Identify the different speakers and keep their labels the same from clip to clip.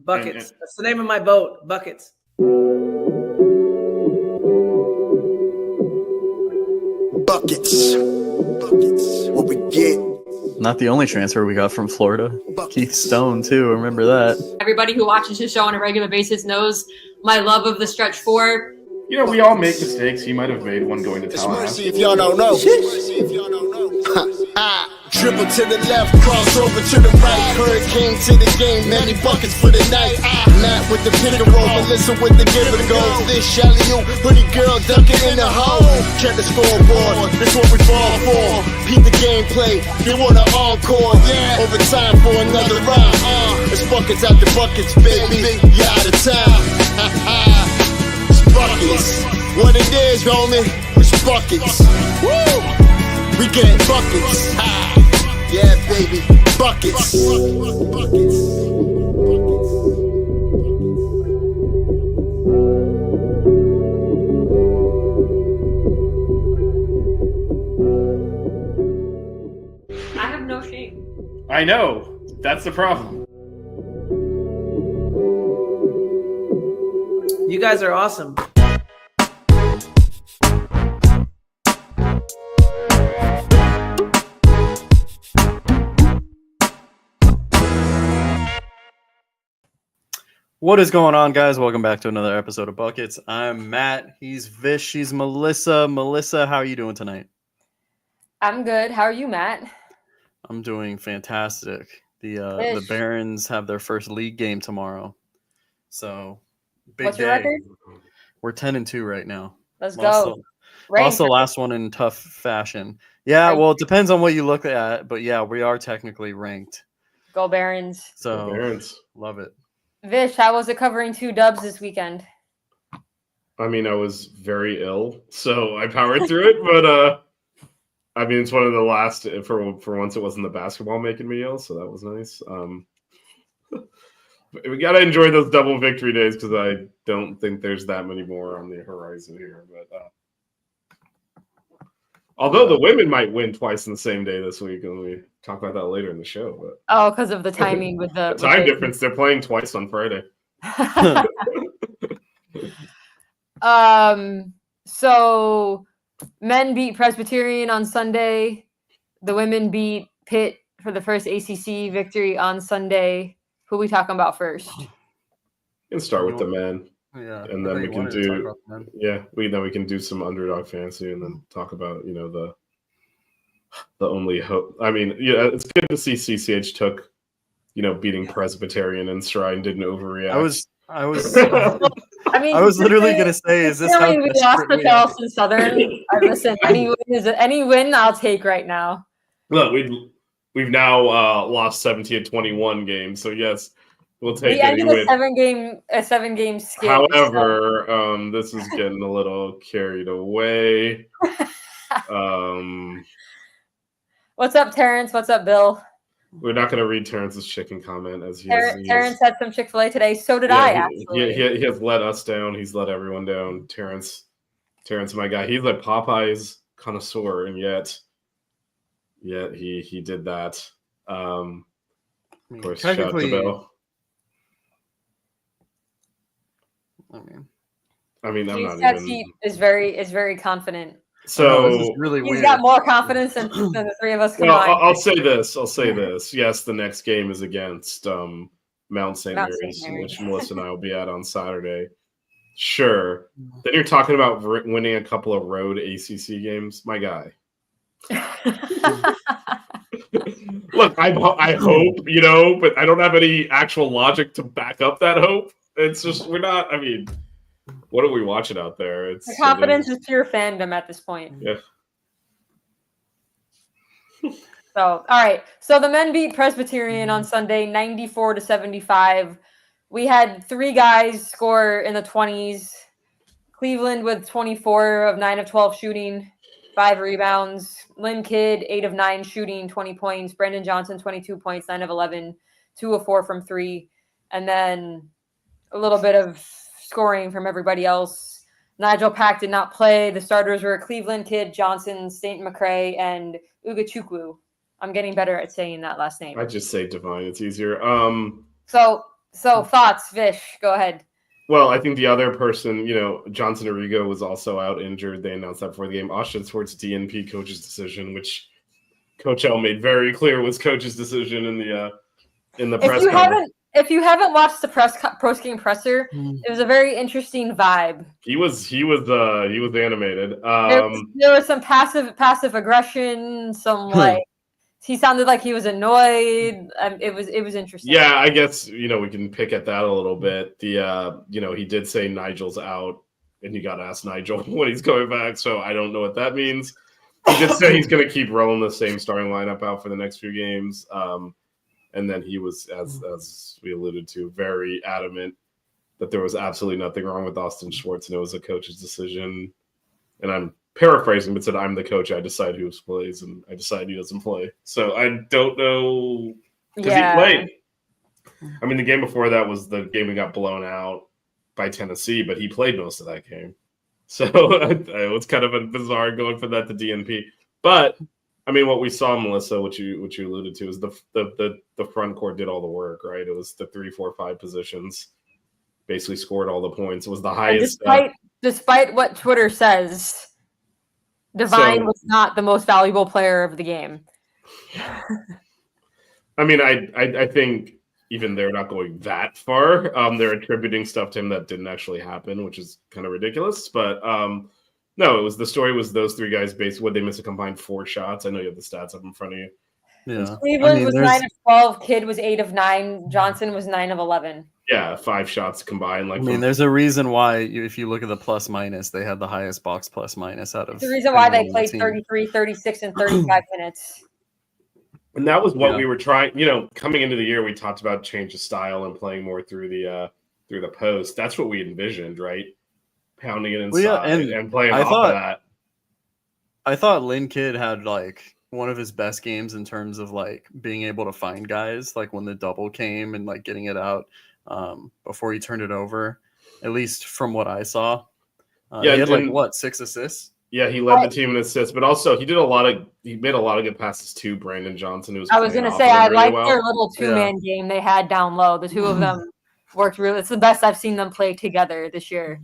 Speaker 1: Buckets. That's the name of my boat. Buckets.
Speaker 2: Buckets. What we get.
Speaker 3: Not the only transfer we got from Florida. Keith Stone, too. Remember that.
Speaker 4: Everybody who watches his show on a regular basis knows my love of the stretch four.
Speaker 5: You know, we all make mistakes. He might have made one going to
Speaker 2: It's
Speaker 5: Tallahassee.
Speaker 2: mercy if y'all don't know. Dribble to the left, cross over to the right. Hurricane to the game, many buckets for the night. Matt with the pick and roll, Melissa with the give and go. This Shelly, you hoodie girl dunking in the hole. Check the scoreboard, this what we fall for. Beat the gameplay, they want an encore. Yeah, overtime for another round. It's buckets out the buckets, baby. You out of time. It's buckets. What it is, homie, it's buckets. Woo! We get buckets. Yeah, baby, buckets.
Speaker 4: I have no shame.
Speaker 5: I know. That's the problem.
Speaker 1: You guys are awesome.
Speaker 3: What is going on, guys? Welcome back to another episode of Buckets. I'm Matt. He's Vish. She's Melissa. Melissa, how are you doing tonight?
Speaker 6: I'm good. How are you, Matt?
Speaker 3: I'm doing fantastic. The Barons have their first league game tomorrow. So, big
Speaker 6: What's
Speaker 3: day.
Speaker 6: your record?
Speaker 3: We're 10-2 right now.
Speaker 6: Let's
Speaker 3: Lost
Speaker 6: go.
Speaker 3: Lost the last one in tough fashion. Yeah, well, it depends on what you look at, but yeah, we are technically ranked.
Speaker 6: Go Barons.
Speaker 3: So,
Speaker 5: Go Barons.
Speaker 3: Love it.
Speaker 6: Vish, how was it covering 2 dubs this weekend?
Speaker 5: I mean, I was very ill, so I powered through it. But I mean, it's one of the last. For once, it wasn't the basketball making me ill, so that was nice. We gotta enjoy those double victory days because I don't think there's that many more on the horizon here. But although the women might win twice in the same day this week, and we talk about that later in the show. But
Speaker 6: Oh, because of the timing with the
Speaker 5: time difference. They're playing twice on Friday.
Speaker 6: So men beat Presbyterian on Sunday. The women beat Pitt for the first ACC victory on Sunday. Who we talking about first?
Speaker 5: We can start with the men.
Speaker 3: Yeah,
Speaker 5: and then we can do we can do some underdog fantasy and then talk about the only hope. I mean, yeah, it's good to see CCH took beating Presbyterian in stride and didn't overreact.
Speaker 3: I was
Speaker 6: I mean,
Speaker 3: I was literally gonna say, is this how
Speaker 6: we lost to Charleston Southern? Listen, any win I'll take right now.
Speaker 5: Look, we've now lost 17-21 games, so yes, we'll take
Speaker 6: we ended
Speaker 5: any win.
Speaker 6: a 7-game skip.
Speaker 5: However, this is getting a little carried away.
Speaker 6: What's up, Terrence? What's up, Bill?
Speaker 5: We're not going to read Terrence's chicken comment as
Speaker 6: Terrence had some Chick-fil-A today. So did I, actually.
Speaker 5: He has let us down. He's let everyone down. Terrence, my guy. He's like Popeye's connoisseur, and yet he did that. Of course, shout out to Bill. I mean, I'm not even.
Speaker 6: He is very confident.
Speaker 5: So
Speaker 3: this is really
Speaker 6: he's
Speaker 3: weird.
Speaker 6: got more confidence than the three of us combined.
Speaker 5: Well, I'll say this. Yes, the next game is against Mount St. Mary's, which Melissa and I will be at on Saturday. Sure. Then you're talking about winning a couple of road ACC games. My guy. Look, I hope, but I don't have any actual logic to back up that hope. It's just, we're not, I mean, what are we watching out there?
Speaker 6: The confidence is pure fandom at this point.
Speaker 5: Yeah.
Speaker 6: So, all right. So the men beat Presbyterian on Sunday, 94-75. We had 3 guys score in the 20s. Cleveland with 24 of 9 of 12 shooting, 5 rebounds. Lynn Kidd, 8 of 9 shooting, 20 points. Brandon Johnson, 22 points, 9 of 11, 2 of 4 from 3. And then a little bit of scoring from everybody else. Nigel Pack did not play. The starters were Cleveland Kidd, Johnson, St. McCrae, and Ugachukwu. I'm getting better at saying that last name.
Speaker 5: I just say Divine. It's easier.
Speaker 6: So So thoughts, Vish, go ahead.
Speaker 5: Well, I think the other person, Johnson Arrigo was also out injured. They announced that before the game. Austin Swartz DNP coach's decision, which Coach L made very clear was coach's decision in the press conference.
Speaker 6: If you haven't watched the post game presser, it was a very interesting vibe.
Speaker 5: He was animated.
Speaker 6: There was some passive aggression, some like he sounded like he was annoyed. It was interesting.
Speaker 5: Yeah, I guess we can pick at that a little bit. He did say Nigel's out, and you got to ask Nigel when he's coming back. So I don't know what that means. He did say he's going to keep rolling the same starting lineup out for the next few games. And then he was, as we alluded to, very adamant that there was absolutely nothing wrong with Austin Swartz, and it was a coach's decision. And I'm paraphrasing, but said, "I'm the coach. I decide who plays, and I decide he doesn't play." So I don't know because he played. I mean, the game before that was the game we got blown out by Tennessee, but he played most of that game. So it was kind of a bizarre going from that to DNP. But I mean, what we saw, Melissa, which you alluded to, is the front court did all the work, right? It was the 3, 4, 5 positions, basically scored all the points. It was the highest.
Speaker 6: Despite what Twitter says, Divine was not the most valuable player of the game.
Speaker 5: I mean, I think even they're not going that far. They're attributing stuff to him that didn't actually happen, which is kind of ridiculous. But no, the story was those 3 guys basically would they miss a combined 4 shots. I know you have the stats up in front of you.
Speaker 3: Yeah.
Speaker 6: Cleveland was 9 of 12. Kidd was 8 of 9. Johnson was 9 of 11.
Speaker 5: Yeah, 5 shots combined.
Speaker 3: There's a reason why if you look at the plus minus, they had the highest box plus minus out of.
Speaker 6: The reason why they played 33, 36, and 35 minutes.
Speaker 5: And that was what we were trying. Coming into the year, we talked about change of style and playing more through the post. That's what we envisioned, right? Pounding it inside and playing off of that.
Speaker 3: I thought Lynn Kidd had one of his best games in terms of being able to find guys, when the double came and getting it out before he turned it over. At least from what I saw, he had 6 assists.
Speaker 5: Yeah, he led the team in assists, but also he made a lot of good passes to Brandon Johnson.
Speaker 6: I was going to say I liked their little 2-man game they had down low. The two of them worked really. It's the best I've seen them play together this year.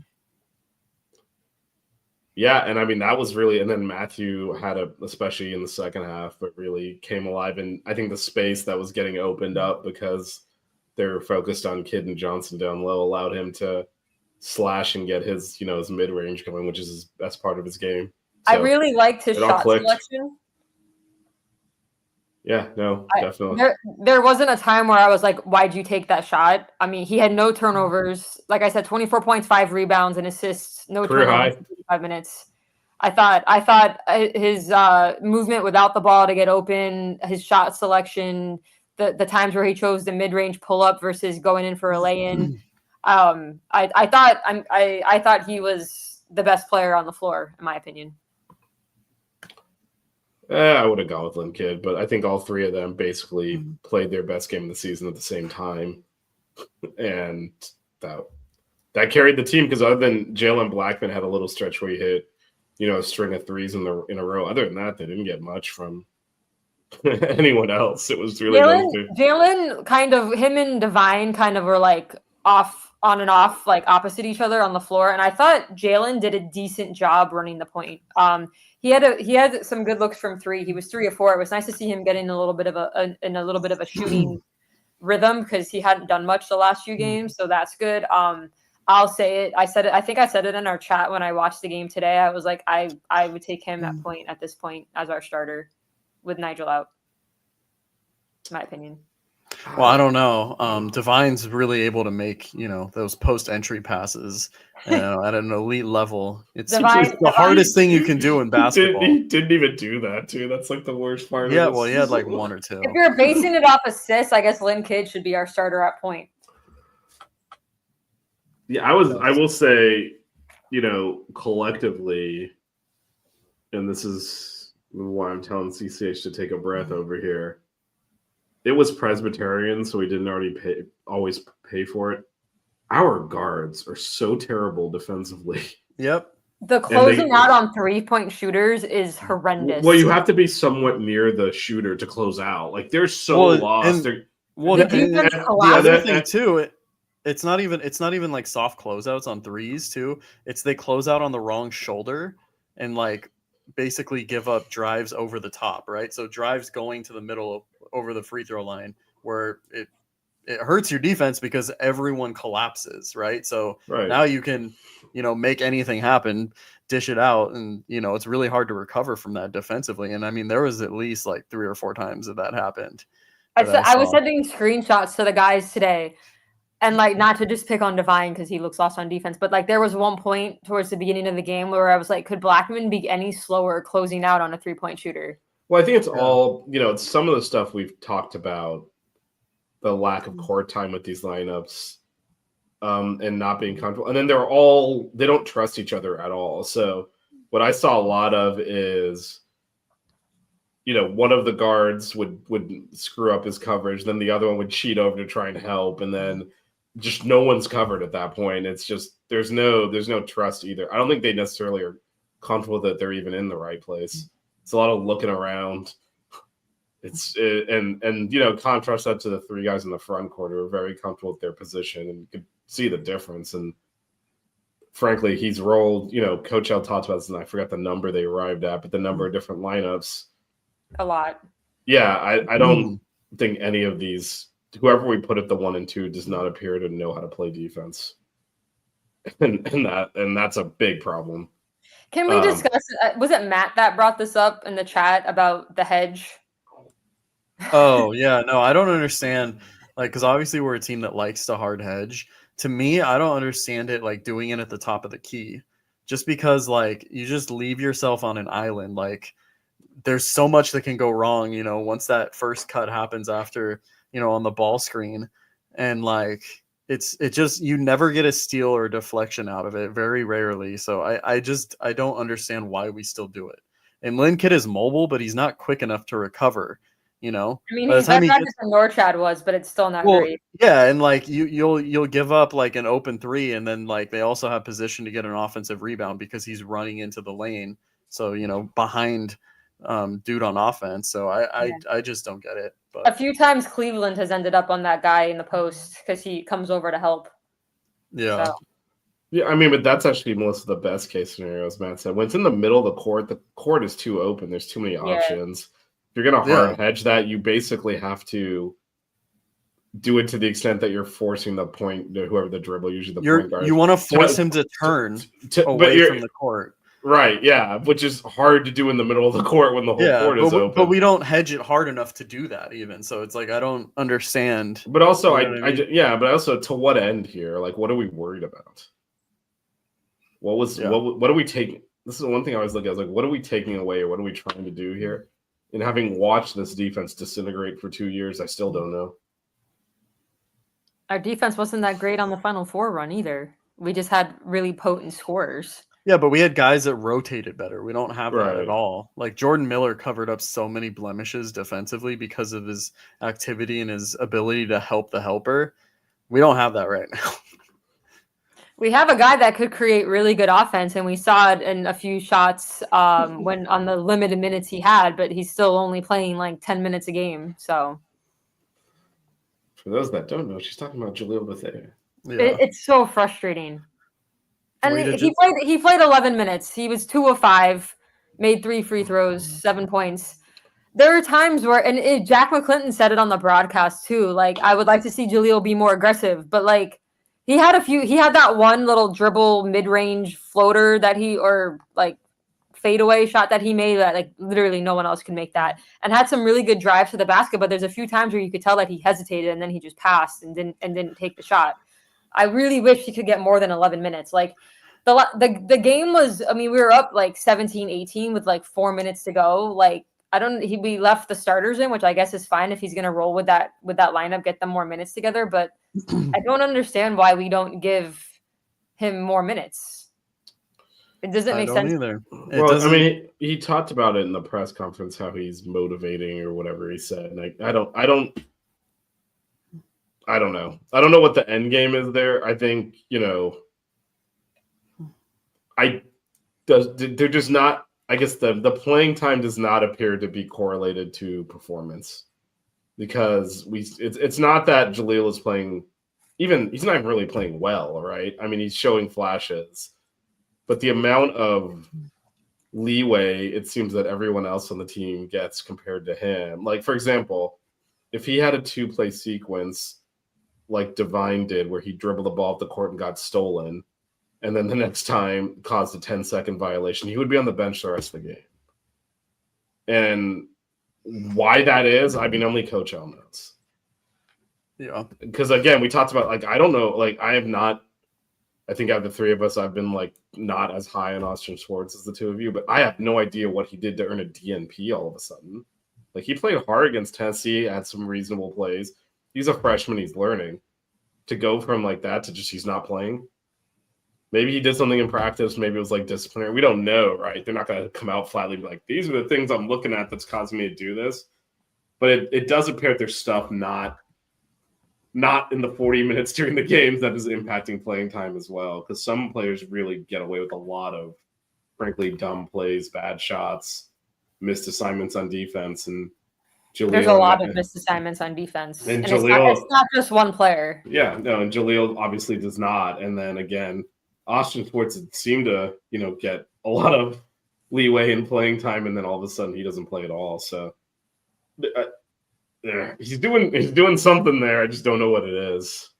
Speaker 5: Yeah, and I mean that was really, and then Matthew had especially in the second half, but really came alive. And I think the space that was getting opened up because they were focused on Kidd and Johnson down low allowed him to slash and get his his mid range going, which is his best part of his game. So
Speaker 6: I really liked his shot selection.
Speaker 5: Yeah, no, definitely.
Speaker 6: There wasn't a time where I was like, "Why'd you take that shot?" I mean, he had no turnovers. Like I said, 24 points, 5 rebounds, and assists. No turnovers. 5 minutes. I thought his movement without the ball to get open, his shot selection, the times where he chose the mid range pull up versus going in for a lay in. I thought he was the best player on the floor, in my opinion.
Speaker 5: I would have gone with Lynn Kidd, but I think all 3 of them basically played their best game of the season at the same time, and that carried the team. Because other than Jalen Blackman had a little stretch where he hit, a string of 3s in a row. Other than that, they didn't get much from anyone else. It was really
Speaker 6: Jalen kind of him and Divine kind of were on and off, opposite each other on the floor. And I thought Jalen did a decent job running the point. He had some good looks from 3. He was 3 of 4. It was nice to see him getting a little bit of a shooting rhythm because he hadn't done much the last few games. So that's good. I'll say it. I think I said it in our chat when I watched the game today. I was like, I would take him at this point as our starter with Nigel out. In my opinion.
Speaker 3: Well, I don't know. Divine's really able to make those post-entry passes at an elite level. It's the hardest thing you can do in basketball.
Speaker 5: He didn't even do that too. That's the worst part.
Speaker 3: Yeah, well, he had 1 or 2.
Speaker 6: If you're basing it off assists, I guess Lynn Kidd should be our starter at point.
Speaker 5: Yeah, I will say, collectively, and this is why I'm telling CCH to take a breath over here. It was Presbyterian, so we didn't always pay for it. Our guards are so terrible defensively.
Speaker 3: Yep.
Speaker 6: The closing out on 3-point shooters is horrendous.
Speaker 5: Well, you have to be somewhat near the shooter to close out. They're so lost.
Speaker 3: The other thing too, it's not even like soft closeouts on threes too. It's they close out on the wrong shoulder and like basically give up drives over the top, right? So drives going to the middle over the free throw line where it hurts your defense because everyone collapses, right? So
Speaker 5: Right.
Speaker 3: now you can, make anything happen, dish it out, and it's really hard to recover from that defensively. And I mean, there was at least like 3 or 4 times that happened.
Speaker 6: I was sending screenshots to the guys today, and like not to just pick on Divine because he looks lost on defense, but like there was one point towards the beginning of the game where I was like, could Blackman be any slower closing out on a 3-point shooter?
Speaker 5: Well, I think it's all, it's some of the stuff we've talked about, the lack of court time with these lineups, and not being comfortable. And then they don't trust each other at all. So what I saw a lot of is, one of the guards would screw up his coverage, then the other one would cheat over to try and help, and then just no one's covered at that point. It's just there's no trust either. I don't think they necessarily are comfortable that they're even in the right place. It's a lot of looking around. Contrast that to the 3 guys in the front court who are very comfortable with their position, and you could see the difference. And frankly, he's rolled, Coach L talked about this, and I forgot the number they arrived at, but the number of different lineups.
Speaker 6: A lot.
Speaker 5: Yeah, I don't think any of these, whoever we put at the 1 and 2, does not appear to know how to play defense, and that's a big problem.
Speaker 6: Can we discuss? Was it Matt that brought this up in the chat about the hedge?
Speaker 3: Oh yeah, no, I don't understand. Like, because obviously we're a team that likes to hard hedge. To me, I don't understand it like doing it at the top of the key, just because like you just leave yourself on an island. Like, there's so much that can go wrong, once that first cut happens after, on the ball screen. And like, it just, you never get a steal or deflection out of it, very rarely. So I don't understand why we still do it. And Lynn Kidd is mobile, but he's not quick enough to recover,
Speaker 6: I mean, that's not just Norchad was, but it's still not great.
Speaker 3: Yeah, and like you'll give up like an open 3, and then like they also have position to get an offensive rebound because he's running into the lane. So, behind dude on offense. So I just don't get it. But
Speaker 6: a few times Cleveland has ended up on that guy in the post because he comes over to help.
Speaker 3: Yeah.
Speaker 6: So.
Speaker 5: Yeah, I mean, but that's actually most of the best case scenarios, Matt said. When it's in the middle of the court is too open. There's too many options. If you're going to hard hedge that, you basically have to do it to the extent that you're forcing the point, whoever the dribble, usually the point guard.
Speaker 3: You want to force him to turn away from the court.
Speaker 5: Right, yeah, which is hard to do in the middle of the court when the whole court is open.
Speaker 3: But we don't hedge it hard enough to do that even. So it's like I don't understand.
Speaker 5: But also, but also to what end here? Like, what are we worried about? What are we taking? This is one thing I always look at. I was like, what are we taking away, or what are we trying to do here? And having watched this defense disintegrate for 2 years, I still don't know.
Speaker 6: Our defense wasn't that great on the Final Four run either. We just had really potent scorers.
Speaker 3: Yeah, but we had guys that rotated better. We don't have that at all. Like Jordan Miller covered up so many blemishes defensively because of his activity and his ability to help the helper. We don't have that right now.
Speaker 6: We have a guy that could create really good offense, and we saw it in a few shots when on the limited minutes he had, but he's still only playing like 10 minutes a game. So,
Speaker 5: for those that don't know, she's talking about Jaleel Bethea.
Speaker 3: Yeah.
Speaker 6: It's so frustrating. And he played 11 minutes. He was 2 of 5, made 3 free throws, 7 points. There are times where, and Jack McClinton said it on the broadcast too. Like, I would like to see Jaleel be more aggressive, but like. He had that one little dribble mid-range floater fadeaway shot that he made that like literally no one else can make that, and had some really good drives to the basket. But there's a few times where you could tell that he hesitated and then he just passed and didn't take the shot. I really wish he could get more than 11 minutes. Like the game was, I mean, we were up like 17-18 with like 4 minutes to go. Like we left the starters in, which I guess is fine if he's going to roll with that lineup, get them more minutes together. But I don't understand why we don't give him more minutes. It doesn't make sense.
Speaker 3: Either.
Speaker 5: I mean, he talked about it in the press conference, how he's motivating or whatever he said. And I don't know. I don't know what the end game is there. I think, they're just not. I guess the playing time does not appear to be correlated to performance, because it's not that Jaleel is playing he's not even really playing well, right? I mean, he's showing flashes, but the amount of leeway it seems that everyone else on the team gets compared to him. Like, for example, if he had a 2-play sequence like Divine did where he dribbled the ball off the court and got stolen, and then the next time caused a 10-second violation, he would be on the bench the rest of the game. And why that is, I mean, only Coach L knows.
Speaker 3: Yeah.
Speaker 5: Because again, we talked about, like, I don't know, like, I have not, I think out of the three of us, I've been like not as high on Austin Schwartz as the two of you, but I have no idea what he did to earn a DNP all of a sudden. Like, he played hard against Tennessee, had some reasonable plays. He's a freshman, he's learning. To go from like that to just he's not playing. Maybe he did something in practice, maybe it was like disciplinary. We don't know, right? They're not going to come out flatly and be like, these are the things I'm looking at that's causing me to do this. But it does appear that there's stuff not in the 40 minutes during the games that is impacting playing time as well. Because some players really get away with a lot of, frankly, dumb plays, bad shots, missed assignments on defense. And Jaleel,
Speaker 6: there's a lot of missed assignments on defense.
Speaker 5: And
Speaker 6: Jaleel, it's not just one player.
Speaker 5: Yeah, no, and Jaleel obviously does not. And then again, Austin Schwartz seemed to, get a lot of leeway in playing time, and then all of a sudden he doesn't play at all. So he's doing something there. I just don't know what it is.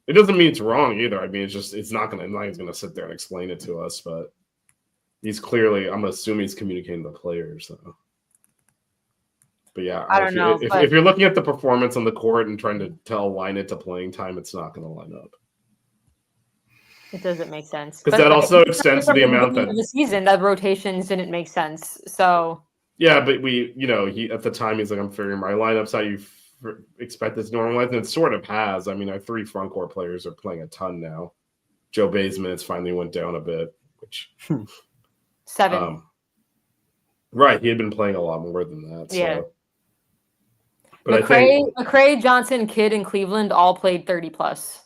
Speaker 5: It doesn't mean it's wrong either. I mean, it's not gonna sit there and explain it to us, but he's clearly, I'm assuming he's communicating to the players. So. But yeah,
Speaker 6: I don't know.
Speaker 5: If you're looking at the performance on the court and trying to align it to playing time, it's not going to line up.
Speaker 6: It doesn't make sense.
Speaker 5: Because that also extends to the amount that
Speaker 6: the season that rotations didn't make sense. So
Speaker 5: yeah, but he at the time he's like, I'm figuring my lineup's how you expect this to normalize, and it sort of has. I mean, our 3 front court players are playing a ton now. Joe Bay's minutes finally went down a bit, which
Speaker 6: 7.
Speaker 5: Right, he had been playing a lot more than that. So.
Speaker 6: Yeah.
Speaker 5: But
Speaker 6: McCray, Johnson, Kidd, and Cleveland all played 30 plus.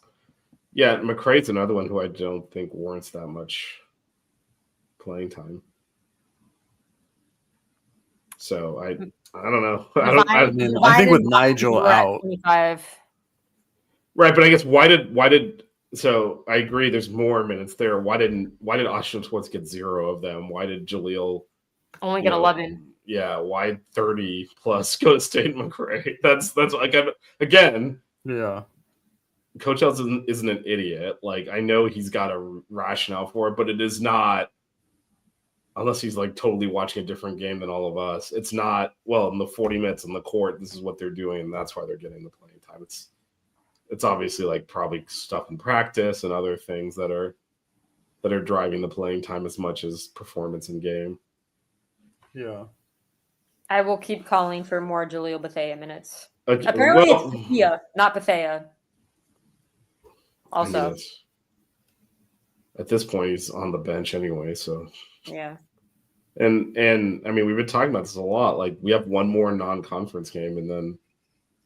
Speaker 5: Yeah, McCray's another one who I don't think warrants that much playing time. So I don't know.
Speaker 3: I think with Nigel out,
Speaker 6: 25.
Speaker 5: Right, but I guess why did so I agree there's more minutes there. Why did Austin Schwartz get 0 of them? Why did Jaleel
Speaker 6: only get 11?
Speaker 5: Yeah, why 30 plus go to State McCray? That's like, again.
Speaker 3: Yeah.
Speaker 5: Coach Ells isn't an idiot. Like, I know he's got a rationale for it, but it is not, unless he's like totally watching a different game than all of us. It's not, well, in the 40 minutes on the court, this is what they're doing, and that's why they're getting the playing time. It's obviously like probably stuff in practice and other things that are driving the playing time as much as performance in game.
Speaker 3: Yeah.
Speaker 6: I will keep calling for more Jaleel Bethea minutes.
Speaker 5: Okay,
Speaker 6: apparently it's Bethea, not Bethea. Also.
Speaker 5: I mean, at this point, he's on the bench anyway, so.
Speaker 6: Yeah.
Speaker 5: And I mean, we've been talking about this a lot. Like, we have one more non-conference game, and then.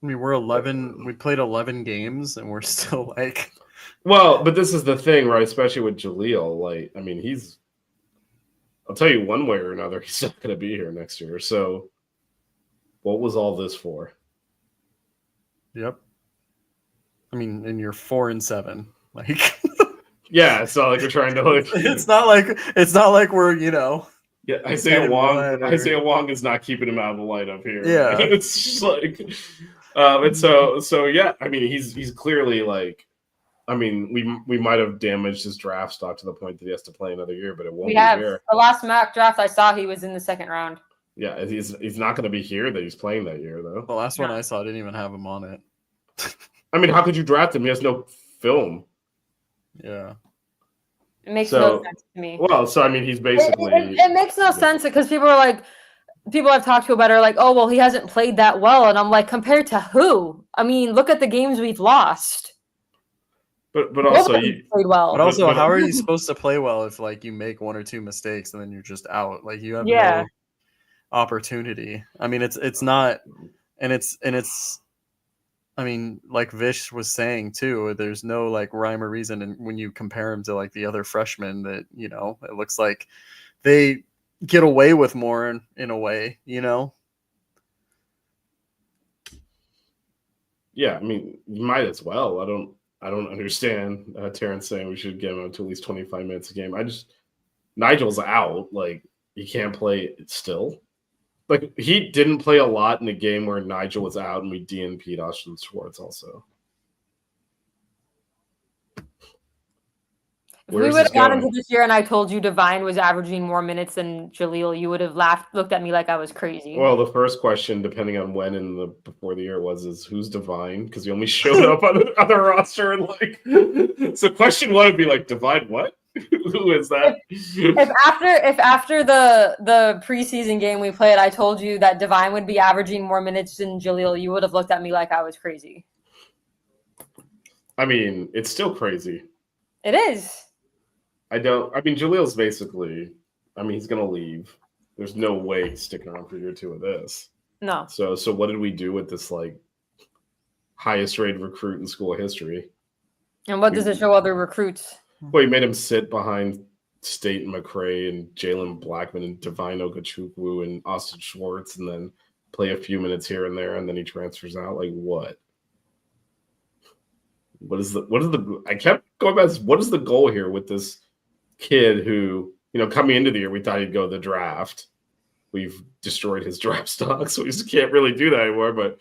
Speaker 3: I mean, we played 11 games, and we're still like.
Speaker 5: Well, but this is the thing, right? Especially with Jaleel. Like, I mean, I'll tell you one way or another, he's not going to be here next year. So, what was all this for?
Speaker 3: Yep. I mean, and you're 4-7. Like,
Speaker 5: yeah, it's not like we're trying to like.
Speaker 3: It's not like we're
Speaker 5: Yeah, Isaiah Wong is not keeping him out of the lineup here.
Speaker 3: Yeah,
Speaker 5: right? It's just like, and so yeah. I mean, he's clearly like. I mean, we might have damaged his draft stock to the point that he has to play another year, but it won't be here.
Speaker 6: The last mock draft I saw, he was in the 2nd round.
Speaker 5: Yeah, he's not going to be here that he's playing that year, though.
Speaker 3: The last one I saw didn't even have him on it.
Speaker 5: I mean, how could you draft him? He has no film.
Speaker 3: Yeah.
Speaker 6: It makes no sense to me.
Speaker 5: Well, so I mean, he's basically...
Speaker 6: It makes no sense because people I've talked to about it are like, oh, well, he hasn't played that well. And I'm like, compared to who? I mean, look at the games we've lost.
Speaker 5: But also,
Speaker 6: you played well.
Speaker 3: But also, how are you supposed to play well if like you make 1 or 2 mistakes and then you're just out? Like you have no opportunity. I mean, it's not, and it's. I mean, like Vish was saying too, there's no like rhyme or reason, and when you compare him to like the other freshmen, that it looks like they get away with more in a way,
Speaker 5: Yeah, I mean, you might as well. I don't understand Terrence saying we should get him up to at least 25 minutes a game. Nigel's out. Like, he can't play still. Like, he didn't play a lot in the game where Nigel was out and we DNP'd Austin Schwartz also.
Speaker 6: If we would have gotten into this year and I told you Divine was averaging more minutes than Jaleel, you would have looked at me like I was crazy.
Speaker 5: Well, the first question, depending on when in the before the year is who's Divine? Because he only showed up on the roster and like. So question one would be like, Divine what? Who is that?
Speaker 6: If after the preseason game we played, I told you that Divine would be averaging more minutes than Jaleel, you would have looked at me like I was crazy.
Speaker 5: I mean, it's still crazy.
Speaker 6: It is.
Speaker 5: I mean, Jaleel's basically, he's going to leave. There's no way he's sticking around for year 2 of this.
Speaker 6: No.
Speaker 5: So what did we do with this, like, highest rated recruit in school history?
Speaker 6: And what does it show other recruits?
Speaker 5: Well, he made him sit behind State and McRae and Jalen Blackman and Divine Ogachukwu and Austin Schwartz and then play a few minutes here and there and then he transfers out. Like, what? I kept going back to this, what is the goal here with this kid who, coming into the year, we thought he'd go to the draft. We've destroyed his draft stock, so we just can't really do that anymore. But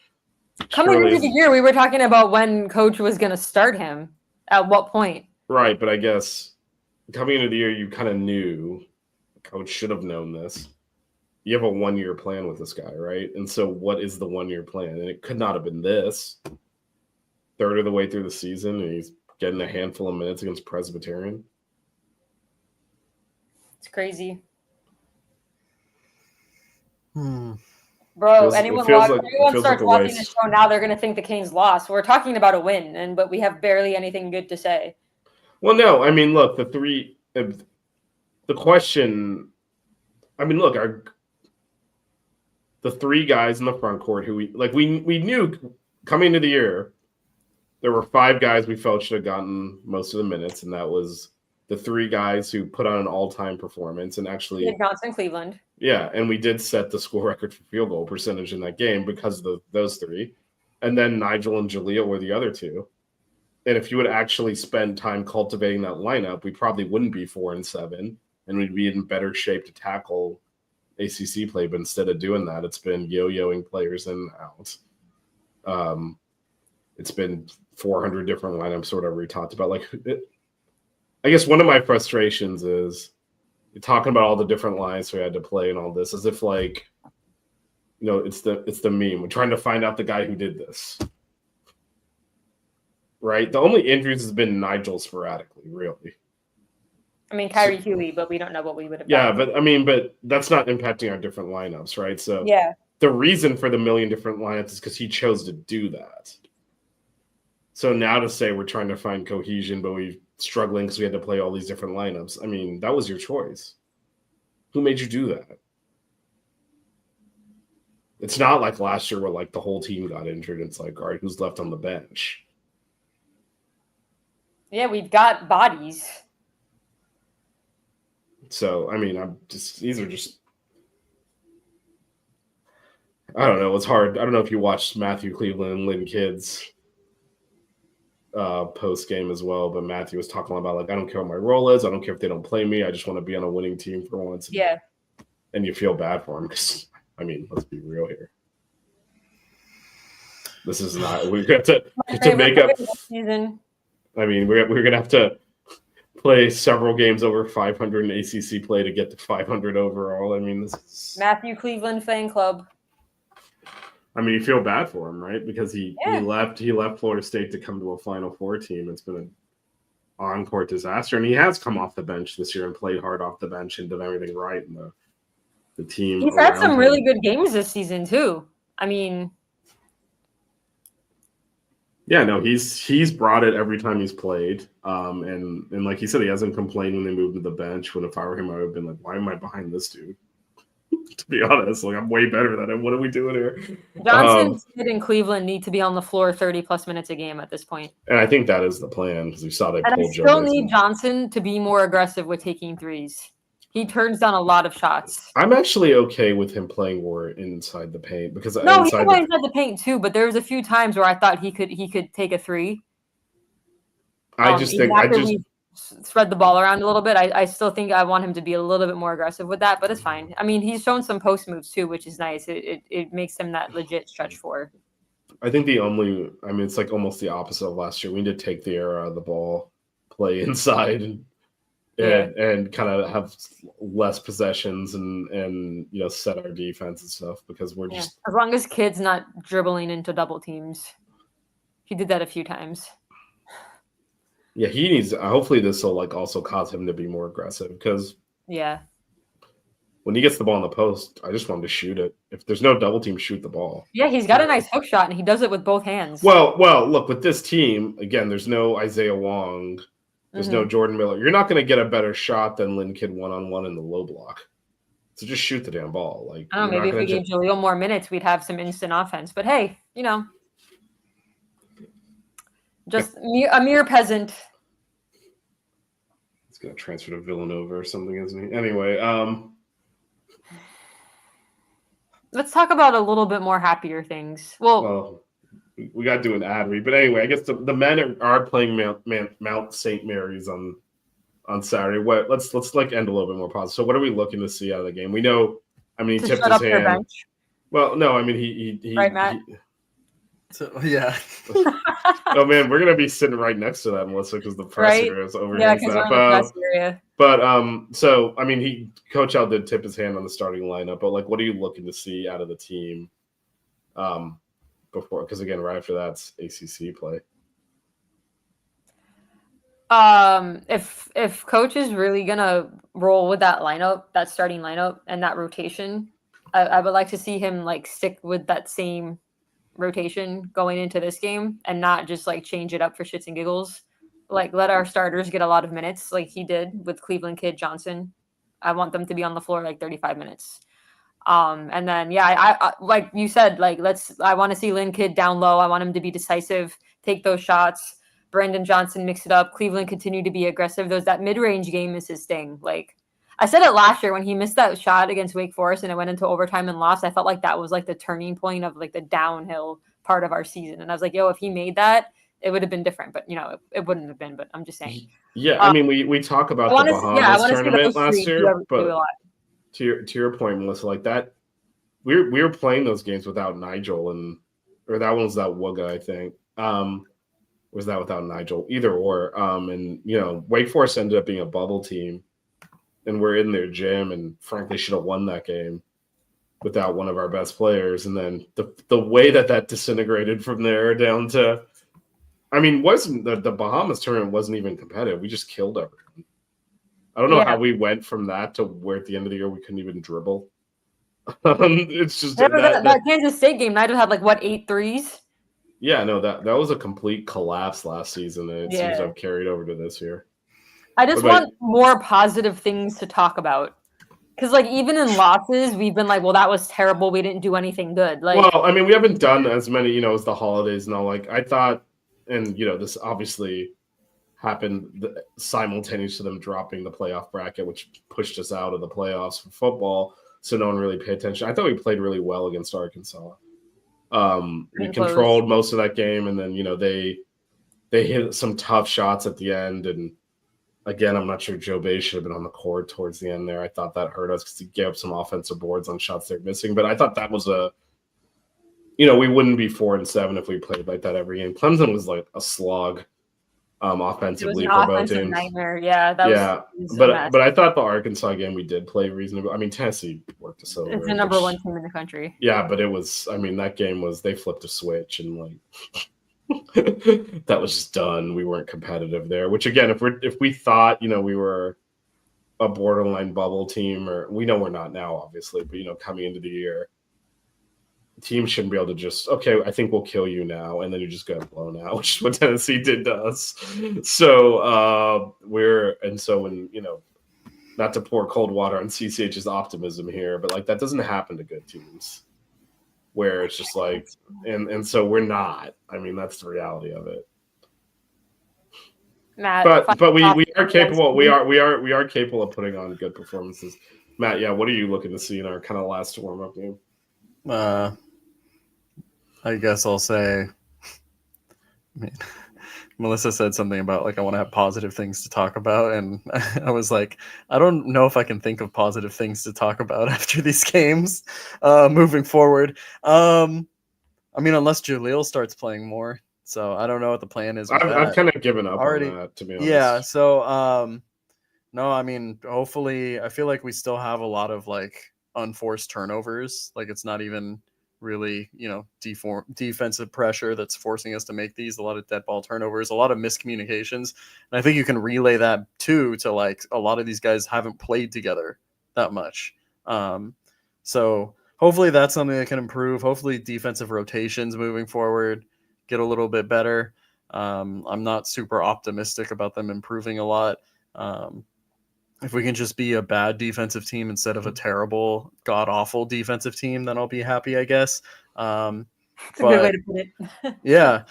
Speaker 6: coming into the year, we were talking about when coach was going to start him. At what point?
Speaker 5: Right, but I guess coming into the year, you kind of knew. Coach should have known this. You have a 1-year plan with this guy, right? And so what is the 1-year plan? And it could not have been this. Third of the way through the season, and he's getting a handful of minutes against Presbyterian.
Speaker 6: It's crazy.
Speaker 3: Bro,
Speaker 6: anyone starts watching this show now, they're going to think the Canes lost. We're talking about a win, but we have barely anything good to say.
Speaker 5: Well, no, I mean, look, the question, the 3 guys in the front court who we knew coming into the year, there were 5 guys we felt should have gotten most of the minutes, and that was the 3 guys who put on an all-time performance and actually
Speaker 6: Johnson, Cleveland.
Speaker 5: Yeah, and we did set the school record for field goal percentage in that game because of those 3. And then Nigel and Jaleel were the other 2. And if you would actually spend time cultivating that lineup, we probably wouldn't be 4-7, and we'd be in better shape to tackle ACC play. But instead of doing that, it's been yo-yoing players in and out. It's been 400 different lineups, or whatever we talked about. I guess one of my frustrations is talking about all the different lines we had to play and all this, as if it's the meme. We're trying to find out the guy who did this. Right? The only injuries has been Nigel sporadically, really.
Speaker 6: Kyrie Huey, but we don't know what we would have
Speaker 5: done. Yeah, but that's not impacting our different lineups, right? So
Speaker 6: yeah.
Speaker 5: The reason for the million different lineups is because he chose to do that. So now to say we're trying to find cohesion, but we're struggling because we had to play all these different lineups. That was your choice. Who made you do that? It's not like last year where the whole team got injured. It's like, all right, who's left on the bench?
Speaker 6: Yeah, we've got bodies.
Speaker 5: So, these are just, I don't know. It's hard. I don't know if you watched Matthew Cleveland and Lynn Kidd's post game as well, but Matthew was talking about I don't care what my role is. I don't care if they don't play me. I just want to be on a winning team for once.
Speaker 6: Yeah.
Speaker 5: And you feel bad for him because, let's be real here. This is not. We have to make up.
Speaker 6: Season.
Speaker 5: We're gonna have to play several games over 500 in ACC play to get to 500 overall. This is
Speaker 6: Matthew Cleveland fan club.
Speaker 5: You feel bad for him, right? Because he left Florida State to come to a Final Four team. It's been an on-court disaster, and he has come off the bench this year and played hard off the bench and did everything right. And the team.
Speaker 6: He's had some really good games this season too.
Speaker 5: Yeah, no, he's brought it every time he's played. And like he said, he hasn't complained when they moved to the bench. When if I were him, I would have been like, why am I behind this dude? To be honest, I'm way better than him. What are we doing here?
Speaker 6: Johnson and Cleveland need to be on the floor 30+ minutes a game at this point.
Speaker 5: And I think that is the plan because we saw they pulled
Speaker 6: Joe. I still need Johnson to be more aggressive with taking threes. He turns down a lot of shots.
Speaker 5: I'm actually okay with him playing more inside the paint because
Speaker 6: No, he can play inside the paint too. But there was a few times where I thought he could take a three.
Speaker 5: I just think
Speaker 6: we spread the ball around a little bit. I still think I want him to be a little bit more aggressive with that, but it's fine. I mean, he's shown some post moves too, which is nice. It makes him that legit stretch four.
Speaker 5: I think it's like almost the opposite of last year. We need to take the air out of the ball, play inside, and kind of have less possessions and set our defense and stuff because we're just
Speaker 6: as long as Kid's not dribbling into double teams. He did that a few times.
Speaker 5: Yeah, he needs. Hopefully, this will also cause him to be more aggressive because when he gets the ball in the post, I just want him to shoot it. If there's no double team, shoot the ball.
Speaker 6: Yeah, he's got a nice hook shot, and he does it with both hands.
Speaker 5: Well, look, with this team, again, there's no Isaiah Wong. There's no Jordan Miller. You're not going to get a better shot than Lynn Kidd one-on-one in the low block. So just shoot the damn ball. I
Speaker 6: don't know, maybe if we gave Jaleel more minutes, we'd have some instant offense. But hey, just a mere peasant.
Speaker 5: He's going to transfer to Villanova or something, isn't he? Anyway,
Speaker 6: let's talk about a little bit more happier things. Well,
Speaker 5: we got to do an ad read, but anyway, I guess the men are playing Mount St. Mary's on Saturday. Let's end a little bit more positive. So, what are we looking to see out of the game? We know, he tipped his hand.
Speaker 6: Bench.
Speaker 5: Well, no, he
Speaker 6: right, Matt.
Speaker 3: So yeah.
Speaker 5: Oh man, we're gonna be sitting right next to that, Melissa, because the presser is over here. Coach Al did tip his hand on the starting lineup, but what are you looking to see out of the team? Before, because again, right after that's ACC play.
Speaker 6: If Coach is really gonna roll with that lineup, that starting lineup, and that rotation, I would like to see him stick with that same rotation going into this game and not just change it up for shits and giggles. Let our starters get a lot of minutes like he did with Cleveland Kid Johnson. I want them to be on the floor 35 minutes. And then I like you said, I want to see Lynn Kidd down low. I want him to be decisive, take those shots. Brandon Johnson mix it up. Cleveland continue to be aggressive. That mid-range game is his thing. I said it last year when he missed that shot against Wake Forest and it went into overtime and lost. I felt like that was the turning point of the downhill part of our season. And I was like, if he made that, it would have been different. But it wouldn't have been. But I'm just saying.
Speaker 5: Yeah, we talk about the Bahamas tournament last year, but to your point, Melissa, that we were playing those games without Nigel or that one was that Wooga, I think. Was that without Nigel? Either or. And Wake Forest ended up being a bubble team. And we're in their gym, and frankly, should have won that game without one of our best players. And then the way that disintegrated from there down to, wasn't the Bahamas tournament wasn't even competitive. We just killed everyone. I don't know how we went from that to where at the end of the year we couldn't even dribble. It's just
Speaker 6: that Kansas State game. Nigel had 8 threes.
Speaker 5: Yeah, no, that was a complete collapse last season, and it seems to have carried over to this year.
Speaker 6: I just want more positive things to talk about. Because, even in losses, we've been that was terrible. We didn't do anything good.
Speaker 5: We haven't done as many, as the holidays and all. I thought, and, this obviously happened simultaneous to them dropping the playoff bracket, which pushed us out of the playoffs for football. So no one really paid attention. I thought we played really well against Arkansas. We controlled most of that game, and then, they hit some tough shots at the end, and again, I'm not sure Joe Bay should have been on the court towards the end there. I thought that hurt us because he gave up some offensive boards on shots they're missing. But I thought that was we wouldn't be 4-7 if we played like that every game. Clemson was a slog offensively for both teams.
Speaker 6: Nightmare. Yeah,
Speaker 5: but I thought the Arkansas game we did play reasonably. Tennessee worked us over.
Speaker 6: It's the number one team in the country.
Speaker 5: Yeah, but it was. That game was they flipped a switch and that was just done. We weren't competitive there. Which again, if we thought we were a borderline bubble team, or we know we're not now, obviously, but coming into the year, teams shouldn't be able to just I think we'll kill you now, and then you just get blown out, which is what Tennessee did to us. So when not to pour cold water on CCH's optimism here, but that doesn't happen to good teams. Where it's just and so we're not. That's the reality of it.
Speaker 6: Matt.
Speaker 5: But we are
Speaker 6: against
Speaker 5: capable.
Speaker 6: me.
Speaker 5: We are capable of putting on good performances. Matt, yeah, what are you looking to see in our kind of last warm up game?
Speaker 3: I guess I'll say. I mean, Melissa said something about like I want to have positive things to talk about, and I was like, I don't know if I can think of positive things to talk about after these games, moving forward. I mean, unless Jaleel starts playing more, so I don't know what the plan is with
Speaker 5: I've
Speaker 3: that.
Speaker 5: kind of given up
Speaker 3: Already,
Speaker 5: on that, to be honest.
Speaker 3: yeah. So, no, I mean, hopefully, I feel like we still have a lot of like unforced turnovers. Like it's not even really, defensive pressure that's forcing us to make these. A lot of dead ball turnovers, a lot of miscommunications, and I think you can relay that too to like a lot of these guys haven't played together that much. So hopefully that's something that can improve. Hopefully defensive rotations moving forward get a little bit better. I'm not super optimistic about them improving a lot. If we can just be a bad defensive team instead of a terrible, god-awful defensive team, then I'll be happy, I guess.
Speaker 6: It's a good way to put it.
Speaker 3: Yeah.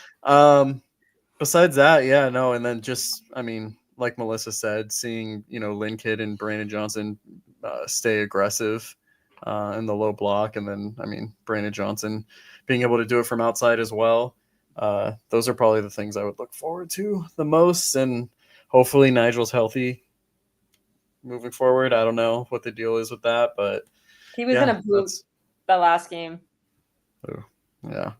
Speaker 3: Besides that, yeah, no, and then just, I mean, like Melissa said, seeing, Lynn Kidd and Brandon Johnson stay aggressive in the low block, and then, I mean, Brandon Johnson being able to do it from outside as well. Those are probably the things I would look forward to the most, and hopefully Nigel's healthy moving forward. I don't know what the deal is with that, but
Speaker 6: he was in a boot the last game.
Speaker 3: Yeah.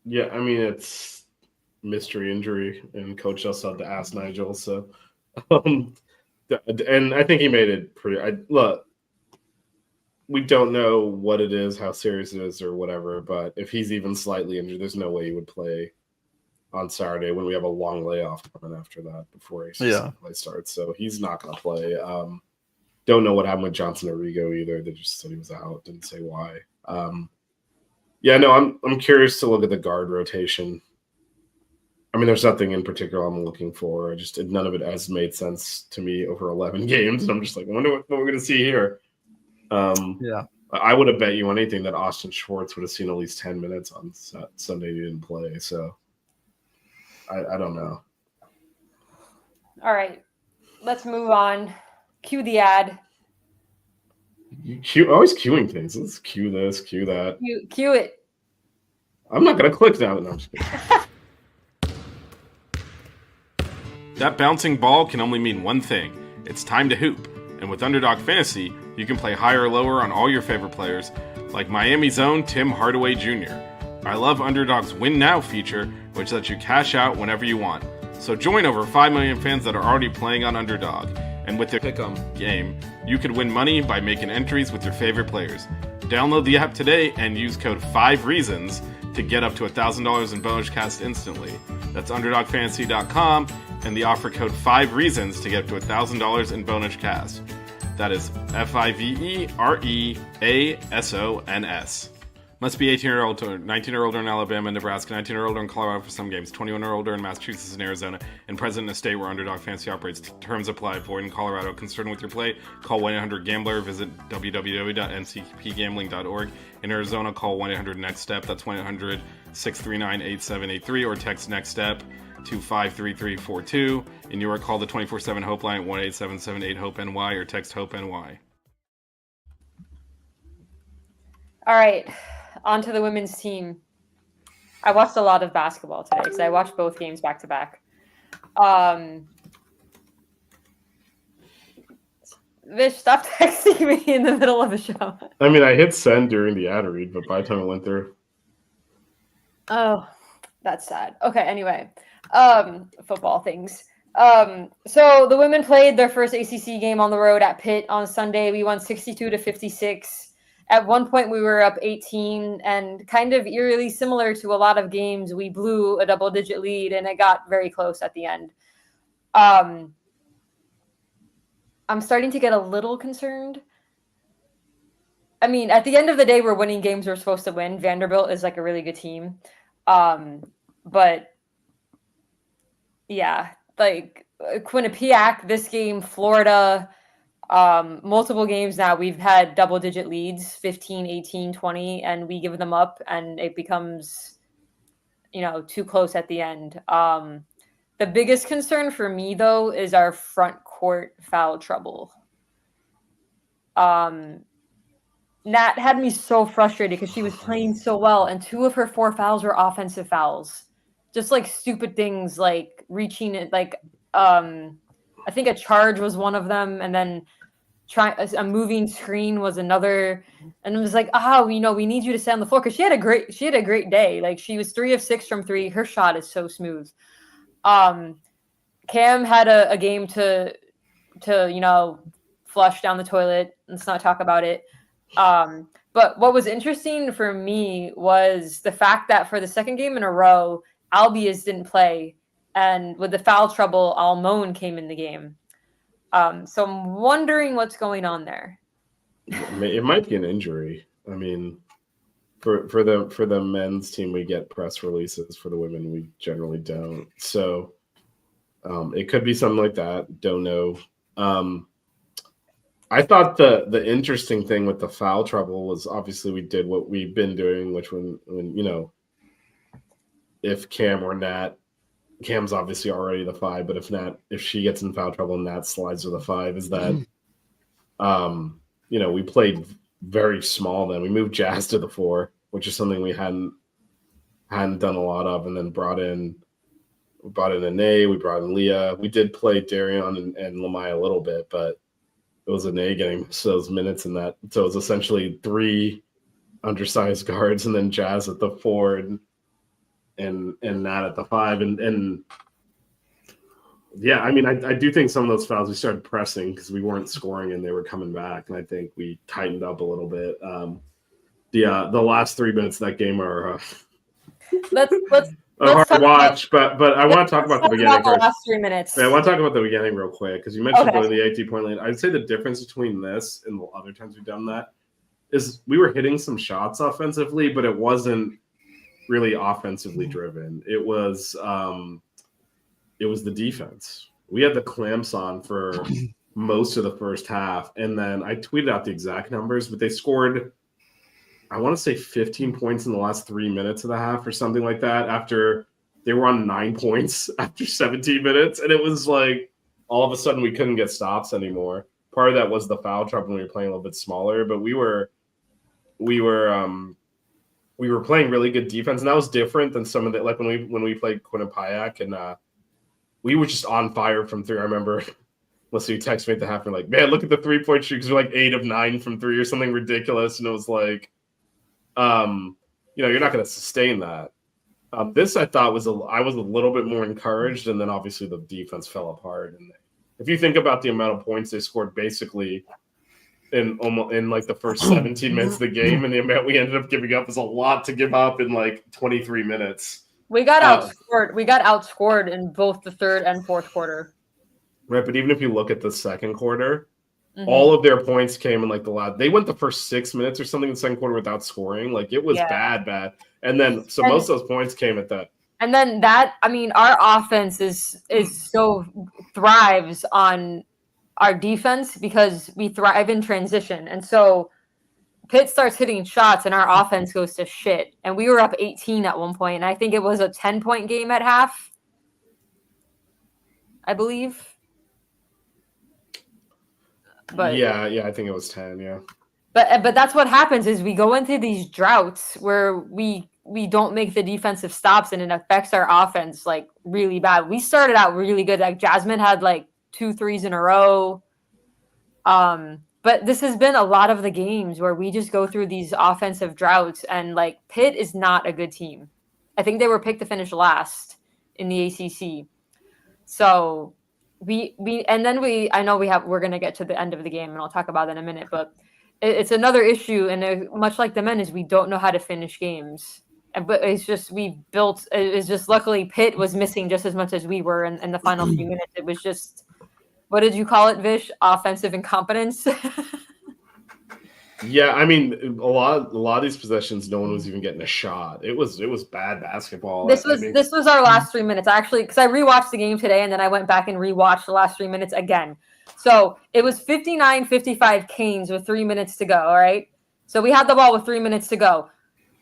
Speaker 5: Yeah, I mean, it's mystery injury, and coach just had to ask Nigel. So, and I think he made it pretty. Look, we don't know what it is, how serious it is, or whatever. But if he's even slightly injured, there's no way he would play on Saturday when we have a long layoff coming after that before play starts. So he's not going to play. Don't know what happened with Johnson Arrigo either. They just said he was out. Didn't say why. Yeah, no, I'm curious to look at the guard rotation. I mean, there's nothing in particular I'm looking for. None of it has made sense to me over 11 games. And I'm just like, I wonder what we're going to see here.
Speaker 3: Yeah.
Speaker 5: I would have bet you anything that Austin Schwartz would have seen at least 10 minutes on Sunday. He didn't play. So I don't know.
Speaker 6: All right. Let's move on. Cue the ad.
Speaker 5: You always queuing things. Let's cue this, cue that.
Speaker 6: Cue it.
Speaker 5: I'm not going to click now. No, I'm just kidding.
Speaker 7: That bouncing ball can only mean one thing. It's time to hoop. And with Underdog Fantasy, you can play higher or lower on all your favorite players, like Miami's own Tim Hardaway Jr. I love Underdog's Win Now feature, which lets you cash out whenever you want. So join over 5 million fans that are already playing on Underdog. And with their Pick'em game, you could win money by making entries with your favorite players. Download the app today and use code 5REASONS to get up to $1,000 in bonus cast instantly. That's UnderdogFantasy.com and the offer code 5REASONS to get up to $1,000 in bonus cast. That is FIVEREASONS. Must be 18 or older, 19 or older in Alabama and Nebraska, 19 or older in Colorado for some games, 21 or older in Massachusetts and Arizona, and present in a state where Underdog Fantasy operates. Terms apply. Void in Colorado. Concerned with your play? Call 1-800-GAMBLER. Visit www.ncpgambling.org. In Arizona, call 1-800-NEXT-STEP. That's 1-800-639-8783, or text NEXT STEP to 53342. In New York, call the 24/7 Hope line at 1-877-8-HOPE-NY or text HOPE-NY.
Speaker 6: All right. On to the women's team. I watched a lot of basketball today because I watched both games back to back. Vish, stop texting me in the middle of a show.
Speaker 5: I mean, I hit send during the ad read, but by the time it went through.
Speaker 6: Oh, that's sad. Okay, anyway. Football things. So the women played their first ACC game on the road at Pitt on Sunday. We won 62-56. At one point, we were up 18, and kind of eerily similar to a lot of games, we blew a double-digit lead, and it got very close at the end. I'm starting to get a little concerned. I mean, at the end of the day, we're winning games we're supposed to win. Vanderbilt is like a really good team. But, yeah, like Quinnipiac, this game, Florida, multiple games now we've had double-digit leads, 15, 18, 20, and we give them up, and it becomes, too close at the end. The biggest concern for me, though, is our front court foul trouble. Nat had me so frustrated because she was playing so well, and 2 of her 4 fouls were offensive fouls. Just like stupid things like reaching it, like I think a charge was one of them, and then a moving screen was another. And it was like, we need you to stay on the floor, because she had a great day. Like, she was 3 of 6 from 3. Her shot is so smooth. Cam had a game to flush down the toilet. Let's not talk about it. But what was interesting for me was the fact that for the second game in a row, Albius didn't play, and with the foul trouble, Almon came in the game. So I'm wondering what's going on there.
Speaker 5: It might be an injury. I mean, for the men's team, we get press releases. For the women, we generally don't. So it could be something like that. Don't know. I thought the interesting thing with the foul trouble was obviously we did what we've been doing, which when if Cam or Nat, Cam's obviously already the 5, but if she gets in foul trouble and Nat slides to the 5, is that we played very small then. We moved Jazz to the 4, which is something we hadn't done a lot of, and then we brought in Anae, we brought in Leah. We did play Darion and Lamai a little bit, but it was Anae getting those minutes in that. So it was essentially 3 undersized guards and then Jazz at the 4 and Nat at the 5. And yeah, I mean, I do think some of those fouls we started pressing because we weren't scoring and they were coming back, and I think we tightened up a little bit. The last 3 minutes of that game are
Speaker 6: Let's
Speaker 5: hard to watch, but I want to talk about the beginning.
Speaker 6: The last 3 minutes.
Speaker 5: Yeah, I want to talk about the beginning real quick because you mentioned going the 18-point lead. I'd say the difference between this and the other times we've done that is we were hitting some shots offensively, but it wasn't really offensively driven. It was the defense. We had the clamps on for most of the first half, and then I tweeted out the exact numbers, but they scored, I want to say 15 points in the last 3 minutes of the half or something like that, after they were on 9 points after 17 minutes. And it was like all of a sudden we couldn't get stops anymore. Part of that was the foul trouble when we were playing a little bit smaller, but we were playing really good defense, and that was different than some of the, like when we played Quinnipiac, and we were just on fire from 3. I remember Leslie texted me at the half and like, man, look at the 3-point shoot, because we're like 8 of 9 from 3 or something ridiculous, and it was like, you're not going to sustain that. This I thought I was a little bit more encouraged, and then obviously the defense fell apart. And if you think about the amount of points they scored basically in like the first 17 minutes of the game, and the amount we ended up giving up is a lot to give up in like 23 minutes.
Speaker 6: We got outscored. We got outscored in both the third and fourth quarter.
Speaker 5: Right, but even if you look at the second quarter, all of their points came in like they went the first 6 minutes or something in the second quarter without scoring. Like it was bad. And then most of those points came at that.
Speaker 6: And then our offense is so thrives on our defense because we thrive in transition. And so Pitt starts hitting shots and our offense goes to shit. And we were up 18 at one point, and I think it was a 10-point game at half, I believe. But
Speaker 5: yeah, I think it was 10, yeah.
Speaker 6: But that's what happens is we go into these droughts where we don't make the defensive stops, and it affects our offense like really bad. We started out really good. Like Jasmine had like 2 threes in a row. But this has been a lot of the games where we just go through these offensive droughts, and like Pitt is not a good team. I think they were picked to finish last in the ACC. So we're going to get to the end of the game, and I'll talk about that in a minute, but it's another issue. And much like the men, is we don't know how to finish games. But it's just, luckily Pitt was missing just as much as we were in the final few minutes. It was just, what did you call it, Vish? Offensive incompetence.
Speaker 5: Yeah, I mean, a lot of these possessions, no one was even getting a shot. It was bad basketball.
Speaker 6: This was our last 3 minutes, actually, because I rewatched the game today, and then I went back and rewatched the last 3 minutes again. So it was 59-55 Canes with 3 minutes to go. All right, so we had the ball with 3 minutes to go,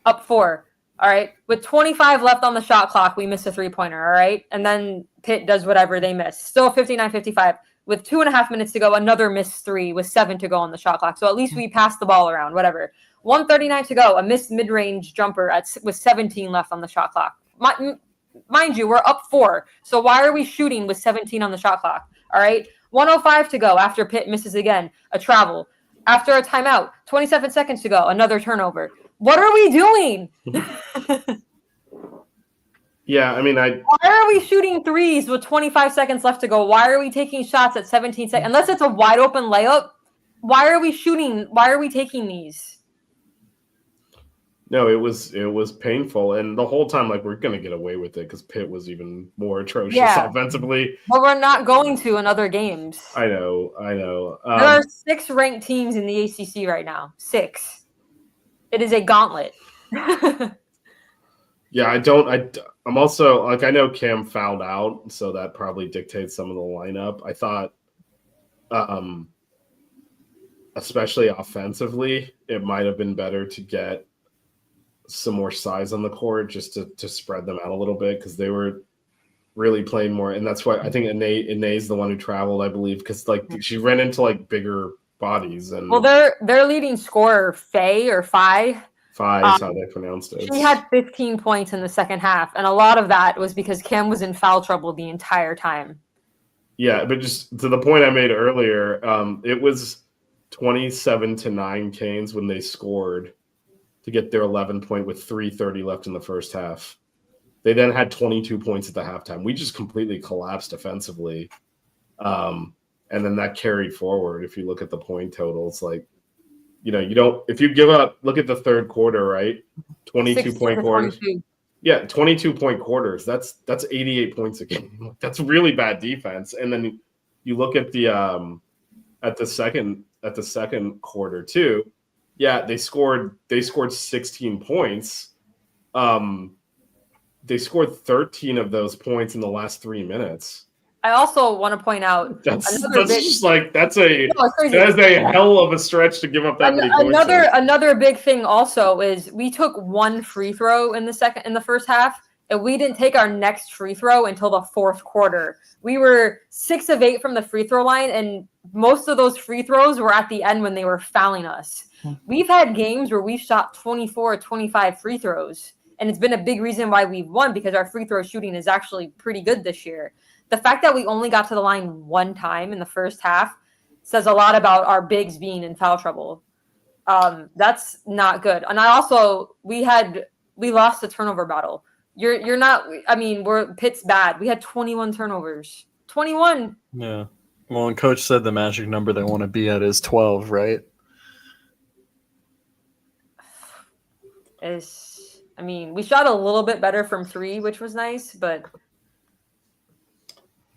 Speaker 6: up 4. All right. With 25 left on the shot clock, we miss a 3-pointer. All right. And then Pitt does whatever they miss. Still 59-55. With 2.5 minutes to go, another missed 3 with 7 to go on the shot clock. So at least we passed the ball around, whatever. 1:39 to go, a missed mid-range jumper with 17 left on the shot clock. Mind you, we're up 4. So why are we shooting with 17 on the shot clock? All right. 1:05 to go after Pitt misses again, a travel. After a timeout, 27 seconds to go, another turnover. What are we doing?
Speaker 5: Yeah, I mean,
Speaker 6: Why are we shooting threes with 25 seconds left to go? Why are we taking shots at 17 seconds? Unless it's a wide open layup, why are we shooting? Why are we taking these?
Speaker 5: No, it was painful, and the whole time, like, we're gonna get away with it because Pitt was even more atrocious offensively.
Speaker 6: But we're not going to in other games.
Speaker 5: I know.
Speaker 6: There are 6 ranked teams in the ACC right now. 6. It is a gauntlet.
Speaker 5: Yeah, I'm also, like, I know Cam fouled out, so that probably dictates some of the lineup. I thought, especially offensively, it might have been better to get some more size on the court just to spread them out a little bit because they were really playing more. And that's why I think Anae's the one who traveled, I believe, because, like, she ran into, like, bigger bodies. And
Speaker 6: well, their leading scorer, Phi
Speaker 5: is how they pronounced it.
Speaker 6: She had 15 points in the second half, and a lot of that was because Cam was in foul trouble the entire time.
Speaker 5: Yeah, but just to the point I made earlier, it was 27-9 Canes when they scored to get their 11 point with 3:30 left in the first half. They then had 22 points at the halftime. We just completely collapsed defensively. And then that carried forward. If you look at the point totals, like, you know, you don't, if you give up, look at the third quarter, right? 22-point quarters.
Speaker 6: 22.
Speaker 5: Yeah, 22-point quarters. That's 88 points a game. That's really bad defense. And then you look at the second quarter too. Yeah, they scored 16 points. They scored 13 of those points in the last 3 minutes.
Speaker 6: I also want to point out
Speaker 5: that's a hell of a stretch to give up that many points.
Speaker 6: Another big thing also is we took 1 free throw in the first half, and we didn't take our next free throw until the fourth quarter. We were 6 of 8 from the free throw line, and most of those free throws were at the end when they were fouling us. We've had games where we've shot 24 or 25 free throws, and it's been a big reason why we've won because our free throw shooting is actually pretty good this year. The fact that we only got to the line 1 time in the first half says a lot about our bigs being in foul trouble. That's not good. And we lost the turnover battle. You're not. I mean, Pitt's bad. We had 21 turnovers. 21.
Speaker 3: Yeah. Well, and Coach said the magic number they want to be at is 12, right?
Speaker 6: I mean, we shot a little bit better from 3, which was nice, but.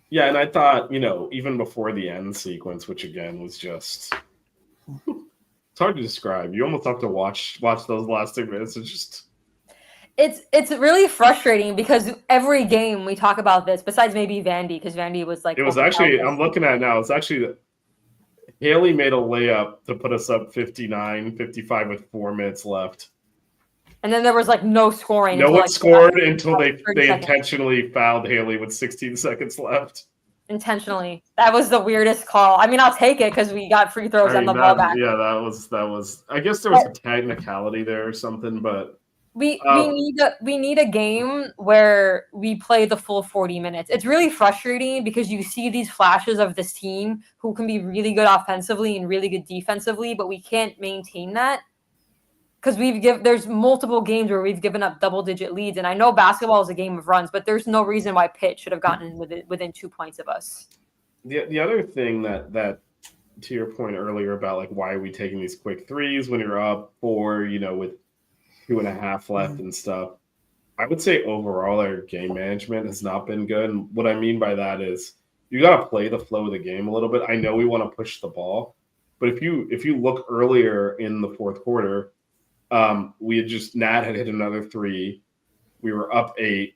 Speaker 5: Yeah, and I thought, you know, even before the end sequence, which again was just, it's hard to describe. You almost have to watch those last 2 minutes.
Speaker 6: It's really frustrating because every game we talk about this, besides maybe Vandy, because Vandy was like.
Speaker 5: It was actually, I'm looking at it now, it's actually, Haley made a layup to put us up 59-55 with 4 minutes left.
Speaker 6: And then there was like no scoring.
Speaker 5: No one scored until they intentionally fouled Haley with 16 seconds left.
Speaker 6: Intentionally. That was the weirdest call. I mean, I'll take it because we got free throws and the ball back.
Speaker 5: Yeah, that was. I guess there was a technicality there or something, but
Speaker 6: we need a game where we play the full 40 minutes. It's really frustrating because you see these flashes of this team who can be really good offensively and really good defensively, but we can't maintain that. Because there's multiple games where we've given up double-digit leads, and I know basketball is a game of runs, but there's no reason why Pitt should have gotten within 2 points of us.
Speaker 5: The other thing that to your point earlier about like why are we taking these quick threes when you're up 4, you know, with 2.5 left and stuff, I would say overall our game management has not been good. And what I mean by that is you got to play the flow of the game a little bit. I know we want to push the ball, but if you look earlier in the fourth quarter. Nat had hit another 3. We were up 8.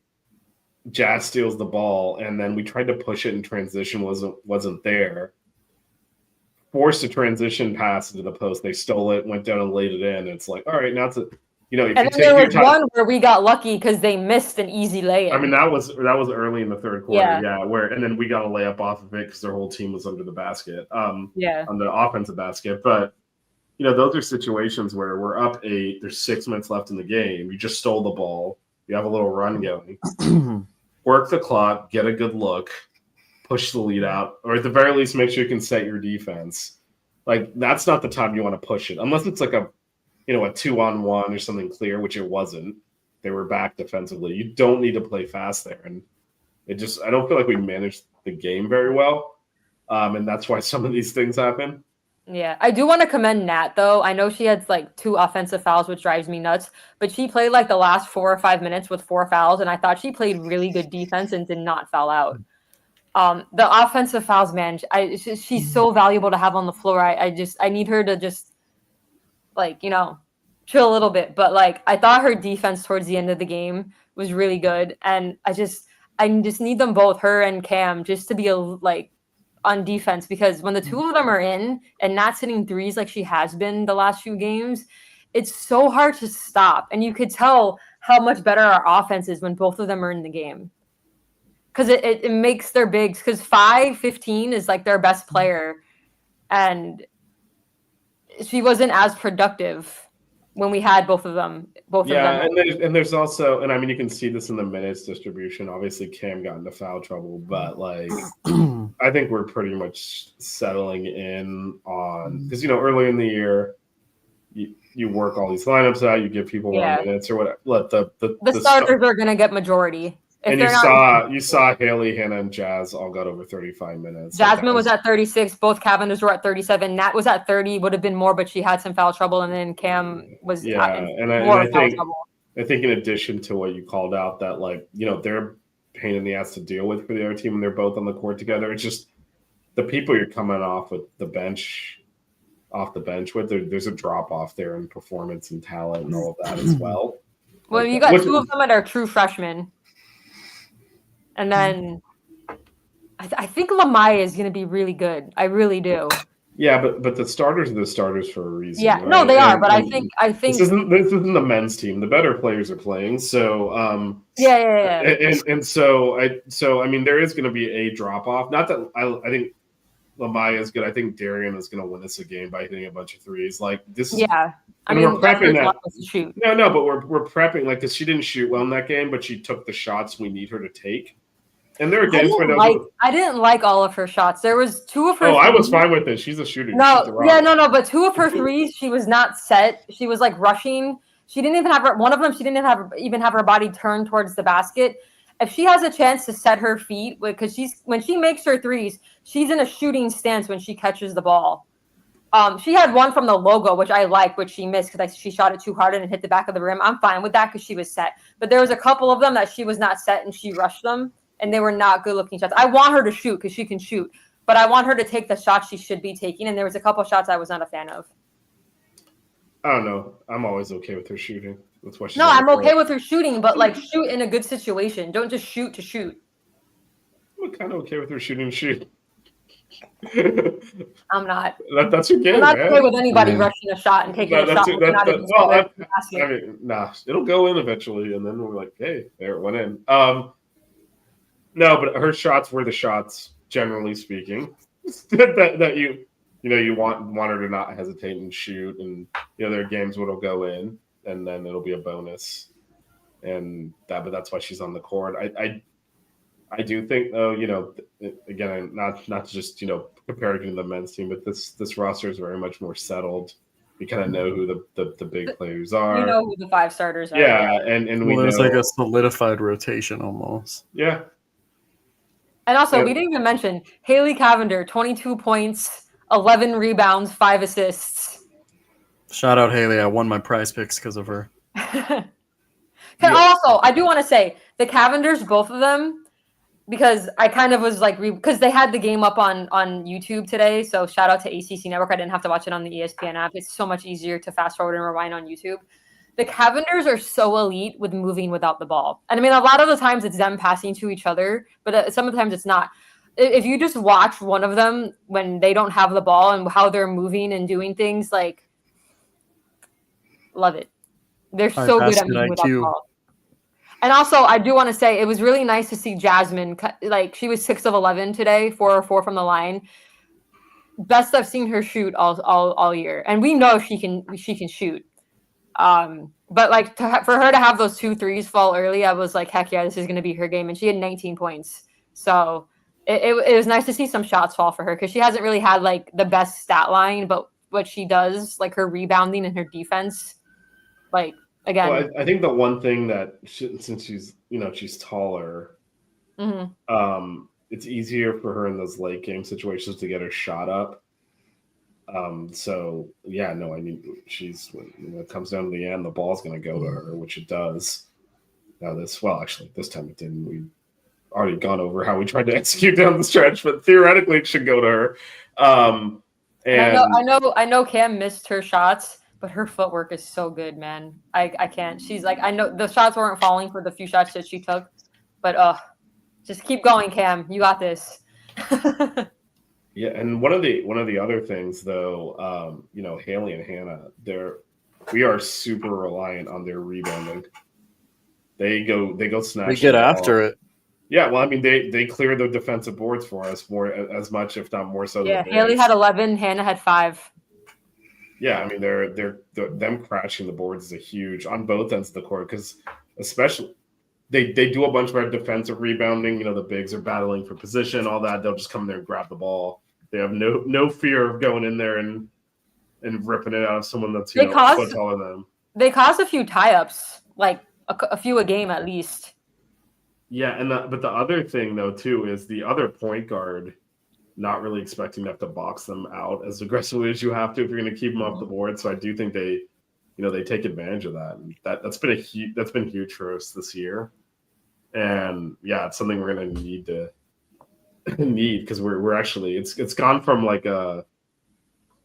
Speaker 5: Jazz steals the ball, and then we tried to push it in transition, wasn't there. Forced a transition pass into the post. They stole it, went down and laid it in. It's like, all right, now you know, if
Speaker 6: And
Speaker 5: you
Speaker 6: then
Speaker 5: take
Speaker 6: there
Speaker 5: your
Speaker 6: was
Speaker 5: time,
Speaker 6: one where we got lucky because they missed an easy lay-in.
Speaker 5: I mean, that was early in the third quarter,
Speaker 6: Yeah.
Speaker 5: where and then we got a layup off of it because their whole team was under the basket,
Speaker 6: Yeah.
Speaker 5: on the offensive basket. But you know, those are situations where we're up 8. There's 6 minutes left in the game. You just stole the ball. You have a little run going. Work the clock. Get a good look. Push the lead out, or at the very least, make sure you can set your defense. Like that's not the time you want to push it, unless it's like a 2-on-1 or something clear, which it wasn't. They were back defensively. You don't need to play fast there, and I don't feel like we managed the game very well, and that's why some of these things happen.
Speaker 6: Yeah, I do want to commend Nat though. I know she had like 2 offensive fouls, which drives me nuts. But she played like the last 4 or 5 minutes with 4 fouls, and I thought she played really good defense and did not foul out. The offensive fouls, man, she's so valuable to have on the floor. I need her to just like chill a little bit. But like I thought her defense towards the end of the game was really good, and I just need them both, her and Cam, just to be on defense, because when the 2 of them are in and not hitting threes like she has been the last few games, it's so hard to stop. And you could tell how much better our offense is when both of them are in the game. Because it makes their bigs, because 5'15" is like their best player. And she wasn't as productive when we had both of them.
Speaker 5: And there's also, and I mean, you can see this in the minutes distribution. Obviously, Cam got into foul trouble, but like, I think we're pretty much settling in on, because earlier in the year, you work all these lineups out, you give people more minutes or whatever. Let the
Speaker 6: starters are going to get majority.
Speaker 5: And you saw Haley, Hannah, and Jazz all got over 35 minutes.
Speaker 6: Jasmine was at 36. Both Cavenders were at 37. Nat was at 30. Would have been more, but she had some foul trouble. And then Cam was
Speaker 5: I think in addition to what you called out, that they're a pain in the ass to deal with for the other team when they're both on the court together. It's just the people you're coming off the bench with. There's a drop off there in performance and talent and all of that as well.
Speaker 6: Well, you got 2 of them that are true freshmen. And then I think Lamaya is going to be really good. I really do.
Speaker 5: Yeah, but the starters are the starters for a reason.
Speaker 6: Yeah,
Speaker 5: right?
Speaker 6: no, they are. But I think
Speaker 5: this isn't the men's team. The better players are playing. So
Speaker 6: yeah.
Speaker 5: And so I mean, there is going to be a drop off. Not that I think Lamaya is good. I think Darian is going to win us a game by hitting a bunch of threes. Like this.
Speaker 6: Yeah.
Speaker 5: I mean, we're prepping that. Shoot. No, but we're prepping because she didn't shoot well in that game, but she took the shots we need her to take. And there are games where
Speaker 6: I didn't like all of her shots. There was 2 of her.
Speaker 5: I was fine with it. She's a shooter.
Speaker 6: No, but 2 of her threes, she was not set. She was like rushing. She didn't even have one of them. She didn't even have her body turned towards the basket. If she has a chance to set her feet, because when she makes her threes, she's in a shooting stance when she catches the ball. She had one from the logo, which I like, which she missed because she shot it too hard and it hit the back of the rim. I'm fine with that because she was set. But there was a couple of them that she was not set and she rushed them. And they were not good-looking shots. I want her to shoot because she can shoot, but I want her to take the shots she should be taking. And there was a couple shots I was not a fan of.
Speaker 5: I don't know. I'm always okay with her shooting. That's why she's
Speaker 6: I'm okay with her shooting, but shoot in a good situation. Don't just shoot to shoot.
Speaker 5: I'm kind of okay with her shooting shoot.
Speaker 6: I'm not.
Speaker 5: That's your game.
Speaker 6: I'm not okay with anybody rushing a shot and taking a shot.
Speaker 5: It'll go in eventually, and then we're like, hey, there it went in. No, but her shots were the shots, generally speaking, that you want her to not hesitate and shoot, and there are games where it'll go in, and then it'll be a bonus, but that's why she's on the court. I do think though, again, not just comparing to the men's team, but this roster is very much more settled. We kind of know who the big players are.
Speaker 6: You know who the 5 starters are.
Speaker 5: Yeah, and
Speaker 3: there's like a solidified rotation almost.
Speaker 5: Yeah.
Speaker 6: And also, we didn't even mention Haley Cavender, 22 points, 11 rebounds, 5 assists.
Speaker 3: Shout out Haley. I won my prize picks because of her.
Speaker 6: Also, I do want to say, the Cavenders, both of them, because I kind of was because they had the game up on YouTube today, so shout out to ACC Network. I didn't have to watch it on the ESPN app. It's so much easier to fast forward and rewind on YouTube. The Cavenders are so elite with moving without the ball. And I mean, a lot of the times it's them passing to each other, but some of the times it's not. If you just watch one of them when they don't have the ball and how they're moving and doing things, love it. They're
Speaker 3: High
Speaker 6: so good at
Speaker 3: basket
Speaker 6: moving without the
Speaker 3: IQ.
Speaker 6: ball. And also, I do want to say it was really nice to see Jasmine. Like she was 6 of 11 today, 4 or 4 from the line. Best I've seen her shoot all year, and we know she can shoot. But like for her to have those 2 threes fall early, I was like, heck yeah, this is going to be her game. And she had 19 points. So it was nice to see some shots fall for her because she hasn't really had like the best stat line, but what she does, like her rebounding and her defense, like again.
Speaker 5: Well, I think the one thing that since she's taller, it's easier for her in those late game situations to get her shot up. So yeah, no, I mean when it comes down to the end, the ball's going to go to her, which it does. Now this time it didn't. We already gone over how we tried to execute down the stretch, but theoretically it should go to her. And
Speaker 6: I know Cam missed her shots, but her footwork is so good, man. I can't. She's like, I know the shots weren't falling for the few shots that she took, but just keep going, Cam. You got this.
Speaker 5: Yeah, and one of the other things though, Haley and Hannah, we are super reliant on their rebounding. They go snatch.
Speaker 3: They get after it.
Speaker 5: Yeah, well, I mean, they clear the defensive boards for us as much, if not more so.
Speaker 6: Yeah, Haley had 11, Hannah had 5.
Speaker 5: Yeah, I mean, they're them crashing the boards is a huge on both ends of the court because especially they do a bunch of our defensive rebounding. The bigs are battling for position, all that. They'll just come in there and grab the ball. They have no fear of going in there and ripping it out of someone that's a foot taller than them.
Speaker 6: They caused a few tie-ups, like a few a game at least.
Speaker 5: Yeah, but the other thing though too is the other point guard not really expecting to have to box them out as aggressively as you have to if you're going to keep them off the board. So I do think they take advantage of that. And that's been huge for us this year. And yeah, it's something we're going to need because we're actually it's gone from like man,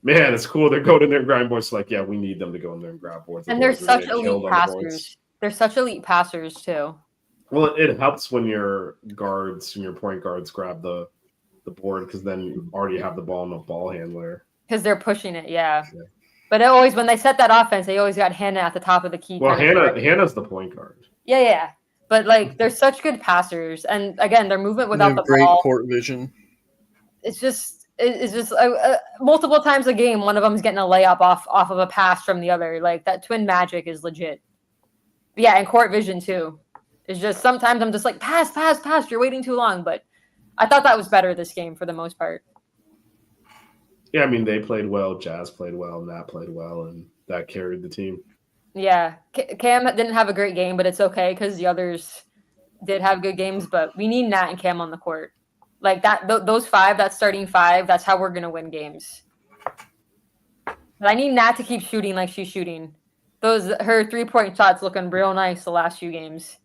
Speaker 5: it's cool they're going in there and grind boards. So like, yeah, we need them to go in there and grab boards.
Speaker 6: And they're such elite passers. They're such elite passers too.
Speaker 5: Well, it helps when your guards and your point guards grab the board because then you already have the ball in the ball handler.
Speaker 6: Because they're pushing it, yeah. But when they set that offense, they always got Hannah at the top of the key.
Speaker 5: Well, Hannah's the point guard.
Speaker 6: Yeah. But like, they're such good passers, and again, their movement without the
Speaker 3: great
Speaker 6: ball.
Speaker 3: court vision.
Speaker 6: It's just multiple times a game, one of them's getting a layup off of a pass from the other. Like that twin magic is legit. But yeah, and court vision too. It's just sometimes I'm just like pass. You're waiting too long, but I thought that was better this game for the most part.
Speaker 5: Yeah, I mean they played well, Jazz played well, Nat played well, and that carried the team.
Speaker 6: Yeah, Cam didn't have a great game, but it's okay because the others did have good games. But we need Nat and Cam on the court, like that. Those 5, that starting 5, that's how we're gonna win games. But I need Nat to keep shooting like she's shooting. Her 3-point shots looking real nice the last few games.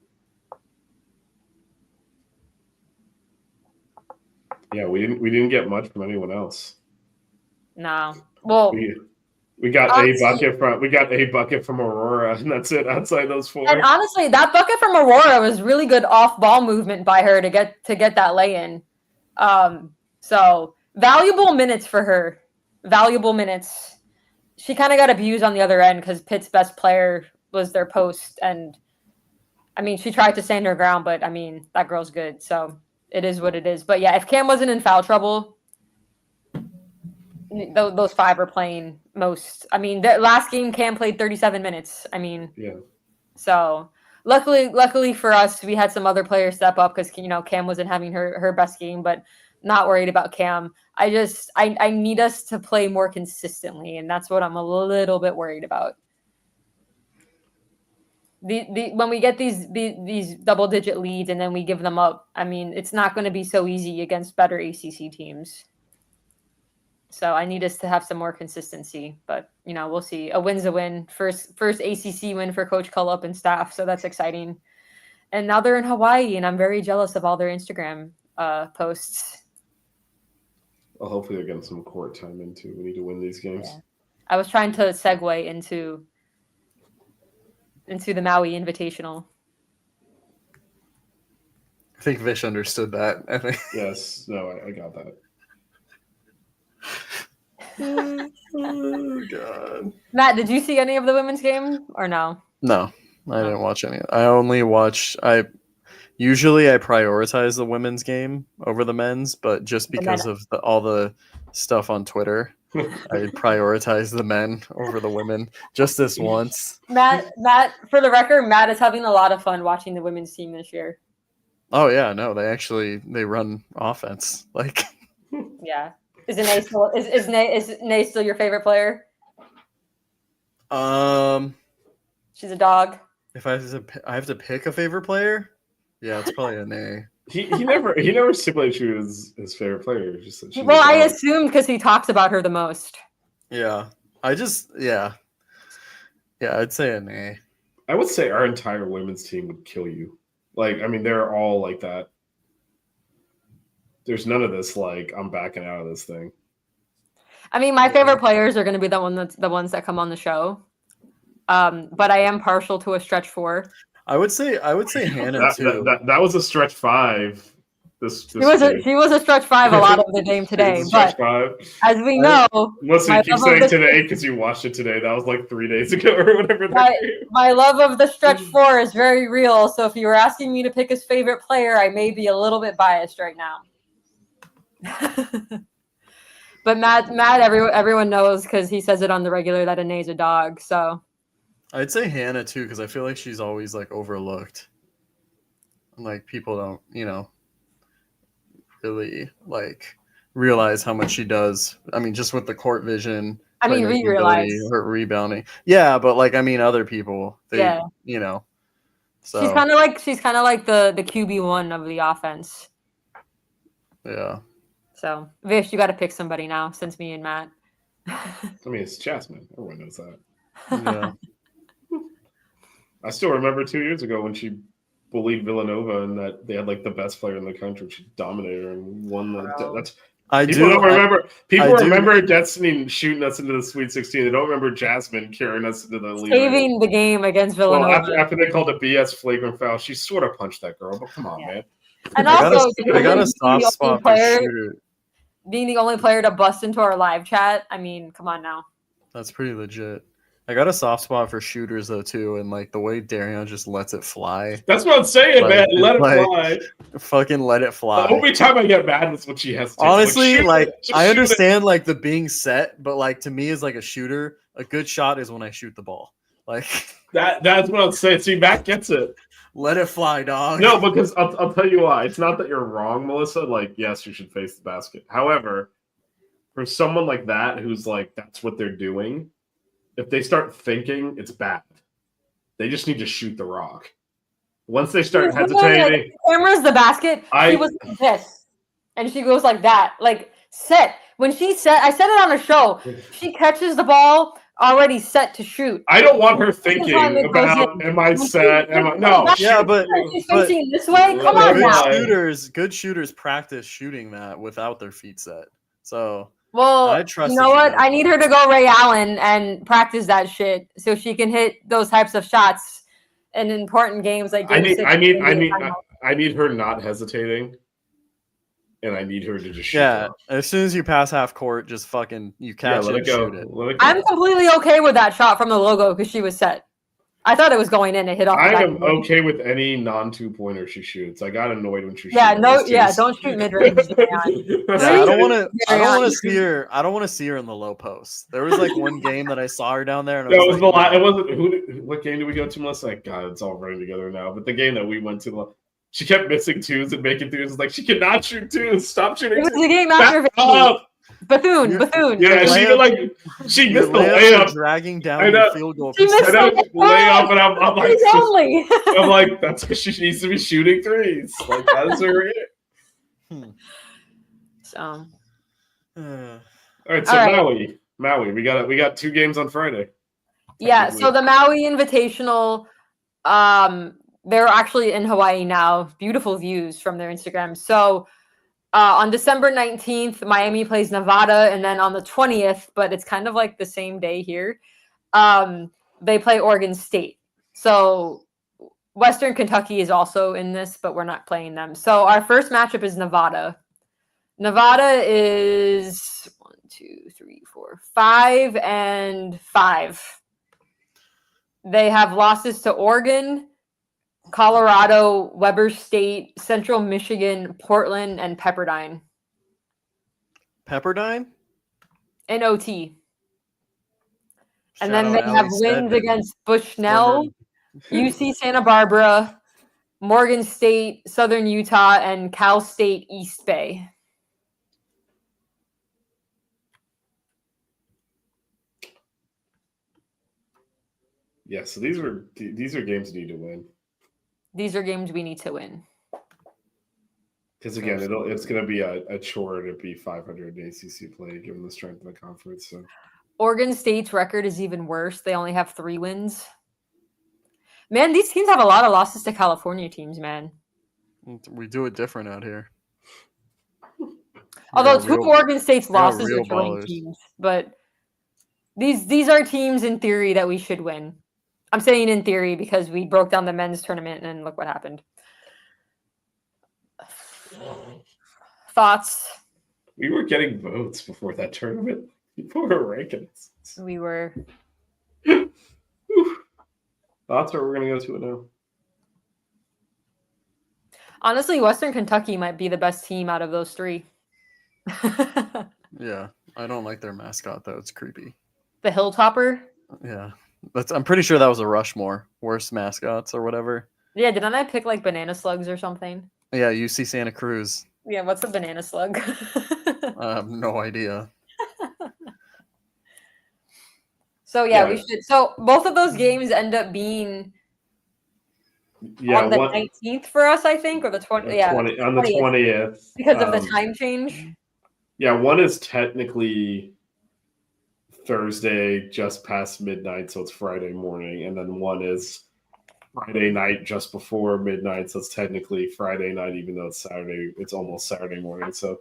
Speaker 5: Yeah, we didn't get much from anyone else.
Speaker 6: No, well,
Speaker 5: we got a bucket from Aurora, and that's it. Outside those 4,
Speaker 6: and honestly, that bucket from Aurora was really good off-ball movement by her to get that lay-in. So valuable minutes for her. Valuable minutes. She kind of got abused on the other end because Pitt's best player was their post, and I mean, she tried to stand her ground, but I mean, that girl's good, so. It is what it is. But yeah, if Cam wasn't in foul trouble, those 5 are playing most. I mean, the last game Cam played 37 minutes. I mean,
Speaker 5: yeah.
Speaker 6: So luckily for us, we had some other players step up because Cam wasn't having her best game, but not worried about Cam. I need us to play more consistently, and that's what I'm a little bit worried about. When we get these double-digit leads and then we give them up, I mean, it's not going to be so easy against better ACC teams. So I need us to have some more consistency, but we'll see. A win's a win. First ACC win for Coach Cullup and staff, so that's exciting. And now they're in Hawaii, and I'm very jealous of all their Instagram posts.
Speaker 5: Well, hopefully they're getting some court time in too. We need to win these games.
Speaker 6: Yeah. I was trying to segue into the Maui Invitational.
Speaker 3: I think Vish understood that. I think.
Speaker 5: Yes. No, I got that.
Speaker 3: Oh, God.
Speaker 6: Matt, did you see any of the women's game or no?
Speaker 3: No, I didn't watch any. I only watch. Usually I prioritize the women's game over the men's, but just because of all the stuff on Twitter, I prioritize the men over the women just this once.
Speaker 6: Matt, for the record, Matt is having a lot of fun watching the women's team this year.
Speaker 3: Oh yeah, no, they run offense. Like,
Speaker 6: yeah. Is Nay still your favorite player? She's a dog.
Speaker 3: If I have to pick a favorite player, yeah, it's probably a Nay.
Speaker 5: He never stipulated she was his favorite player. Just that
Speaker 6: I assumed because he talks about her the most.
Speaker 3: Yeah, I'd say a Nay.
Speaker 5: I would say our entire women's team would kill you. Like, I mean, they're all like that. There's none of this like I'm backing out of this thing.
Speaker 6: I mean, my favorite players are going to be the ones that come on the show. But I am partial to a stretch 4.
Speaker 3: I would say Hannah too.
Speaker 5: That was a stretch 5.
Speaker 6: She was a stretch 5 a lot of the game today. But as we know,
Speaker 5: listen, you keep saying today because you watched it today. That was like 3 days ago or whatever.
Speaker 6: My love of the stretch 4 is very real. So if you were asking me to pick his favorite player, I may be a little bit biased right now. But Matt, everyone knows because he says it on the regular that Anae's a dog. So
Speaker 3: I'd say Hannah too because I feel like she's always like overlooked. Like people don't, really like realize how much she does. I mean, just with the court vision.
Speaker 6: I mean, realize
Speaker 3: her rebounding. Yeah, but like I mean, other people. So
Speaker 6: she's kind of like the QB1 of the offense.
Speaker 3: Yeah.
Speaker 6: So Vish, you got to pick somebody now since me and Matt.
Speaker 5: I mean, it's Jasmine. Everyone knows that.
Speaker 3: Yeah.
Speaker 5: I still remember 2 years ago when she bullied Villanova and that they had like the best player in the country. She dominated her and won the. People remember Destiny shooting us into the Sweet 16. They don't remember Jasmine carrying us into the lead.
Speaker 6: Saving the game against Villanova.
Speaker 5: Well, after they called a BS flagrant foul, she sort of punched that girl. But come on, man.
Speaker 6: And also,
Speaker 3: I got a soft spot for shooter.
Speaker 6: Being the only player to bust into our live chat. I mean, come on now.
Speaker 3: That's pretty legit. I got a soft spot for shooters though too, and like the way Darion just lets it fly.
Speaker 5: That's what I'm saying, man. Let it fly.
Speaker 3: Fucking let it fly.
Speaker 5: The only time I get mad is when she has to.
Speaker 3: Honestly, I understand like the being set, but like to me as like a shooter, a good shot is when I shoot the ball. Like
Speaker 5: that's what I'm saying. See, Matt gets it.
Speaker 3: Let it fly, dog.
Speaker 5: No, because I'll tell you why. It's not that you're wrong, Melissa. Like, yes, you should face the basket. However, for someone like that who's like that's what they're doing. If they start thinking, it's bad. They just need to shoot the rock. Once they start hesitating,
Speaker 6: camera's the basket. She was like this, and she goes like that, like set. When she set, I said it on the show. She catches the ball already set to shoot.
Speaker 5: I don't want her thinking about am I set? No.
Speaker 3: Yeah, but
Speaker 6: she's facing this way. Come on now.
Speaker 3: Good shooters practice shooting that without their feet set. So.
Speaker 6: Well, you know what? I need her to go Ray Allen and practice that shit so she can hit those types of shots in important games like Game 6.
Speaker 5: I need her not hesitating, and I need her to just shoot.
Speaker 3: Yeah, as soon as you pass half court, just fucking you catch it and shoot it.
Speaker 6: I'm completely okay with that shot from the logo because she was set. I thought it was going in. It hit off.
Speaker 5: I am okay with any non-2-pointer she shoots. I got annoyed when she.
Speaker 6: Don't shoot mid-range.
Speaker 3: I don't want to see her. I don't want to see her in the low post. There was like one game that I saw her down there, and
Speaker 5: it was it wasn't. What game did we go to, Melissa? Like, God, it's all running together now. But the game that we went to, she kept missing twos and making twos. It's like she cannot shoot twos. Stop shooting.
Speaker 6: It was the game after Bethune.
Speaker 5: Yeah, she missed the layup,
Speaker 3: dragging down the field goal.
Speaker 6: She missed the
Speaker 5: layup, and I'm like, that's because she needs to be shooting threes. Like that is her.
Speaker 6: So,
Speaker 5: all right. So Maui, we got 2 games on Friday.
Speaker 6: Yeah. So the Maui Invitational, they're actually in Hawaii now. Beautiful views from their Instagram. So. On December 19th, Miami plays Nevada, and then on the 20th, but it's kind of like the same day here, they play Oregon State. So Western Kentucky is also in this, but we're not playing them. So our first matchup is Nevada. Nevada is 5-5. They have losses to Oregon, Colorado, Weber State, Central Michigan, Portland, and Pepperdine.
Speaker 3: Pepperdine?
Speaker 6: In OT. And
Speaker 3: Shout
Speaker 6: then
Speaker 3: out
Speaker 6: they
Speaker 3: Allie
Speaker 6: have wins
Speaker 3: Steadman,
Speaker 6: against Bushnell, UC Santa Barbara, Morgan State, Southern Utah, and Cal State East Bay.
Speaker 5: Yeah, so these are games you need to win.
Speaker 6: These are games we need to win.
Speaker 5: Because again, it's going to be a chore to be 500 in ACC play given the strength of the conference. So
Speaker 6: Oregon State's record is even worse. They only have 3 wins. Man, these teams have a lot of losses to California teams, man.
Speaker 3: We do it different out here.
Speaker 6: Although 2 of Oregon State's losses are to ranked
Speaker 3: ballers.
Speaker 6: teams, but these are teams in theory that we should win. I'm saying in theory because we broke down the men's tournament and look what happened. Thoughts?
Speaker 5: we were getting votes before that tournament. People were ranking us.
Speaker 6: We were.
Speaker 5: Thoughts, or we're going to go to it now?
Speaker 6: Honestly, Western Kentucky might be the best team out of those 3.
Speaker 3: Yeah, I don't like their mascot though. It's creepy.
Speaker 6: The Hilltopper?
Speaker 3: Yeah, I'm pretty sure that was a Rushmore, worst mascots or whatever.
Speaker 6: Yeah, didn't I pick like banana slugs or something?
Speaker 3: Yeah, UC Santa Cruz.
Speaker 6: Yeah, what's a banana slug?
Speaker 3: I have no idea.
Speaker 6: So we should. So both of those games end up being on the 19th for us, I think, or the 20th. Yeah,
Speaker 5: on the 20th
Speaker 6: because of the time change.
Speaker 5: Yeah, one is technically Thursday just past midnight, so it's Friday morning, and then one is Friday night just before midnight, so it's technically Friday night, even though it's Saturday. It's almost Saturday morning, so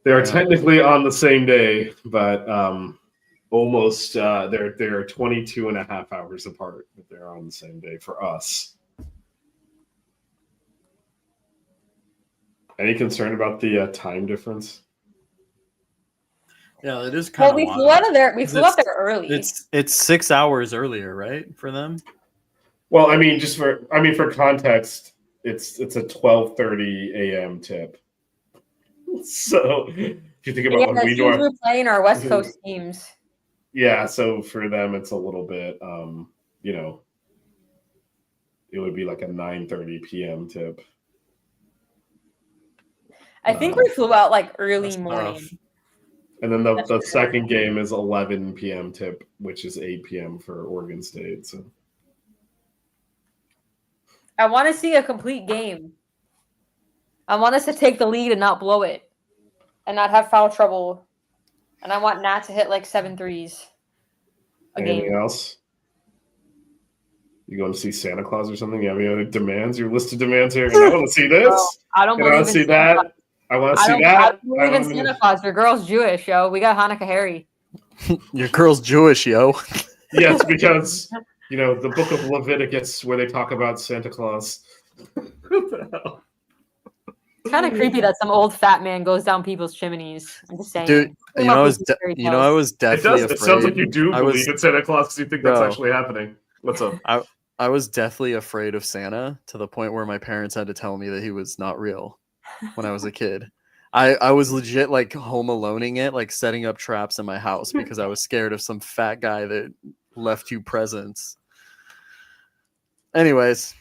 Speaker 5: they are technically on the same day, but almost they're 22 and a half hours apart, but they're on the same day for us. Any concern about the time difference?
Speaker 3: Yeah, it is kind of.
Speaker 6: Well, we flew out of there. We flew out there early.
Speaker 3: It's 6 hours earlier, right, for them?
Speaker 5: Well, I mean, for context, it's a 12:30 a.m. tip. So if you think about when we do
Speaker 6: we're playing our West Coast teams.
Speaker 5: Yeah, so for them it's a little bit, it would be like a 9:30 p.m. tip.
Speaker 6: I think we flew out like early morning.
Speaker 3: Tough.
Speaker 5: And then the second game is 11 p.m. tip, which is 8 p.m. for Oregon State. So
Speaker 6: I want to see a complete game. I want us to take the lead and not blow it and not have foul trouble. And I want Nat to hit like 7 threes a
Speaker 5: anything
Speaker 6: game.
Speaker 5: else? You going to see Santa Claus or something? You have any other demands? Your list of demands here? I want to see this.
Speaker 6: No, I don't believe in
Speaker 5: see
Speaker 6: Santa
Speaker 5: that.
Speaker 6: Claus.
Speaker 5: I want to see that.
Speaker 6: I don't believe in Santa Claus. Your girl's Jewish, yo. We got Hanukkah Harry.
Speaker 3: Your girl's Jewish, yo.
Speaker 5: Yes, because the book of Leviticus where they talk about Santa Claus. What the hell?
Speaker 6: It's kind of creepy that some old fat man goes down people's chimneys. I'm just saying.
Speaker 3: Dude, I was deathly afraid.
Speaker 5: It sounds like you do believe in Santa Claus because you think that's
Speaker 3: Bro.
Speaker 5: actually happening. What's up?
Speaker 3: I was deathly afraid of Santa to the point where my parents had to tell me that he was not real when I was a kid. I was legit like home aloneing it, like setting up traps in my house because I was scared of some fat guy that left you presents. Anyways.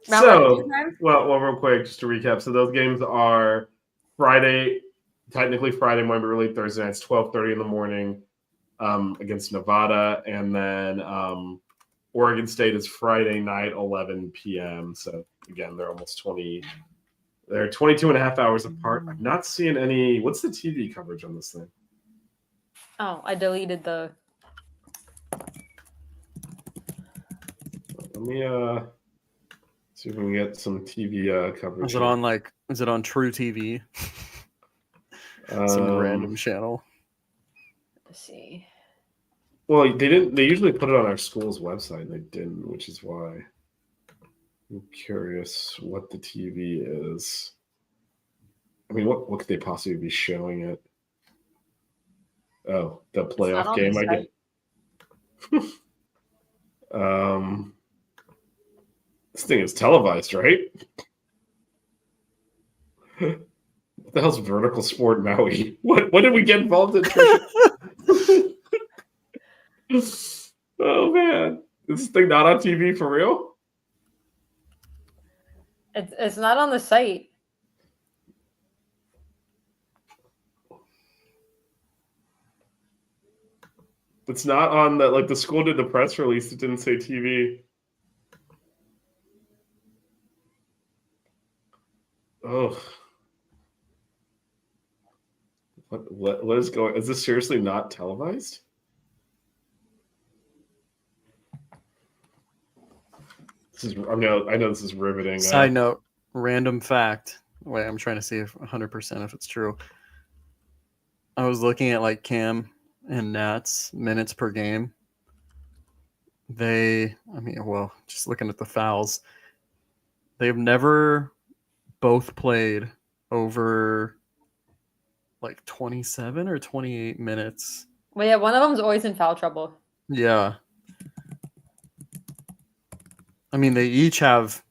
Speaker 5: So, well, real quick, just to recap. So those games are Friday, technically Friday morning, but really Thursday night. It's 12:30 in the morning against Nevada. And then Oregon State is Friday night, 11 p.m. So, again, they're almost 22 and a half hours apart. I'm not seeing any. What's the TV coverage on this thing?
Speaker 6: Oh, I deleted the.
Speaker 5: Let me see if we can get some TV coverage.
Speaker 3: Is it on True TV? Some random channel.
Speaker 6: Let's see.
Speaker 5: Well, they didn't. They usually put it on our school's website, and they didn't, which is why I'm curious what the TV is. I mean, what could they possibly be showing it? Oh, the
Speaker 6: not
Speaker 5: playoff
Speaker 6: on
Speaker 5: game.
Speaker 6: the
Speaker 5: I get. This thing is televised, right? What the hell's vertical sport Maui? What did we get involved in? Oh man, is this thing not on TV for real?
Speaker 6: It's not on the site.
Speaker 5: It's not on the the school did the press release. It didn't say TV. Oh, what is going? Is this seriously not televised? This is. I know this is riveting.
Speaker 3: Side note, random fact. Wait, I'm trying to see if 100% if it's true. I was looking at like Cam and Nat's minutes per game. Just looking at the fouls, they've never both played over like 27 or 28 minutes.
Speaker 6: Well, yeah, one of them's always in foul trouble.
Speaker 3: Yeah. I mean, they each have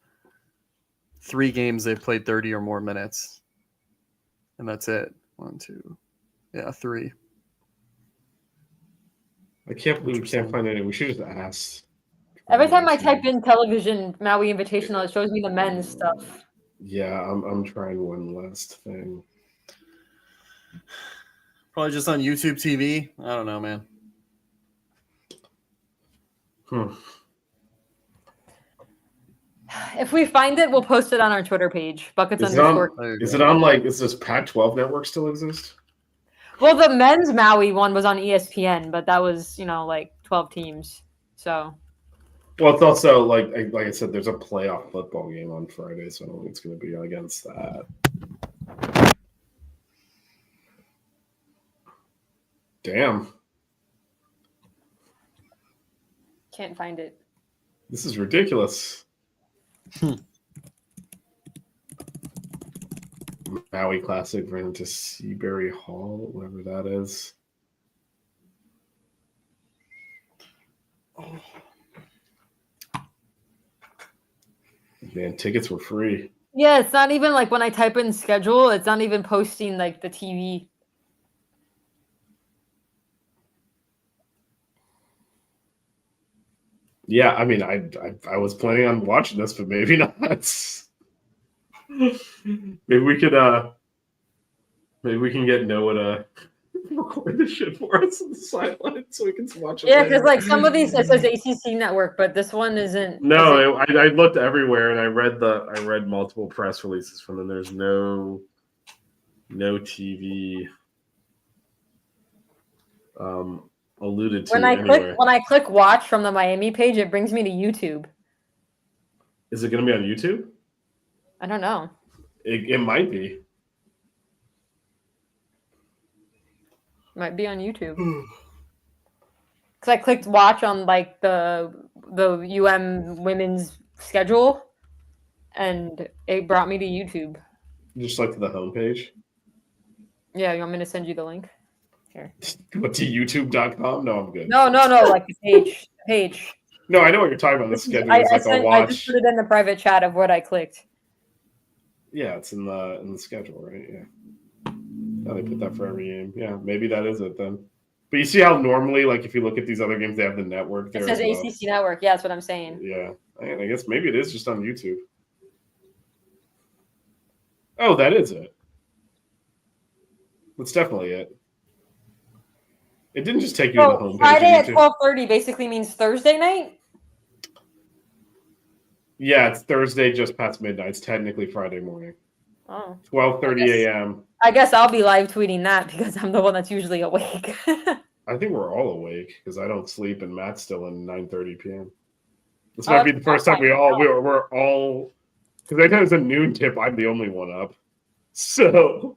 Speaker 3: 3 games they've played 30 or more minutes. And that's it. 1, 2. Yeah, 3.
Speaker 5: I can't believe we can't find any. We should just ask.
Speaker 6: Every time I type in television Maui Invitational, it shows me the men's stuff.
Speaker 5: Yeah, I'm trying one last thing.
Speaker 3: Probably just on YouTube TV. I don't know, man.
Speaker 6: If we find it, we'll post it on our Twitter page. Buckets
Speaker 5: Is
Speaker 6: underscore.
Speaker 5: it on does this Pac-12 network still exist?
Speaker 6: Well, the men's Maui one was on ESPN, but that was, 12 teams. So.
Speaker 5: Well, it's also like I said, there's a playoff football game on Friday, so I don't think it's going to be against that. Damn.
Speaker 6: Can't find it.
Speaker 5: This is ridiculous. Maui Classic ran into Seabury Hall, whatever that is. Oh. Man, tickets were free.
Speaker 6: Yeah, it's not even like when I type in schedule, it's not even posting like the TV.
Speaker 5: Yeah, I mean, I was planning on watching this, but maybe not. Maybe we can get Noah to record this shit for us on the sideline so we can watch it.
Speaker 6: Yeah, because like some of these it says ACC network, but this one isn't.
Speaker 5: No, I looked everywhere and I read multiple press releases from them. There's no TV alluded to anywhere.
Speaker 6: When I click watch from the Miami page, it brings me to YouTube.
Speaker 5: Is it going to be on YouTube?
Speaker 6: I don't know.
Speaker 5: It might be.
Speaker 6: Might be on YouTube. Because I clicked watch on like the women's schedule, and it brought me to YouTube.
Speaker 5: Just like to the homepage?
Speaker 6: Yeah, you want me to send you the link? Here.
Speaker 5: What, to youtube.com? No, I'm good.
Speaker 6: No, like the page.
Speaker 5: No, I know what you're talking about. The schedule is like a watch.
Speaker 6: I just put it in the private chat of what I clicked.
Speaker 5: Yeah, it's in the schedule, right? Yeah. Oh, they put that for every game. Yeah, maybe that is it then. But you see how normally, like if you look at these other games, they have the network there.
Speaker 6: It says ACC network. Yeah, that's what I'm saying.
Speaker 5: Yeah, I guess maybe it is just on YouTube. Oh, that is it. That's definitely it. It didn't just take you to the homepage.
Speaker 6: Friday at 12:30 basically means Thursday night?
Speaker 5: Yeah, it's Thursday just past midnight. It's technically Friday morning.
Speaker 6: Oh.
Speaker 5: 12:30 a.m.
Speaker 6: I guess I'll be live tweeting that because I'm the one that's usually awake.
Speaker 5: I think we're all awake because I don't sleep and Matt's still in 9:30 p.m. This might be the first time we're all because anytime it's a noon tip, I'm the only one up. So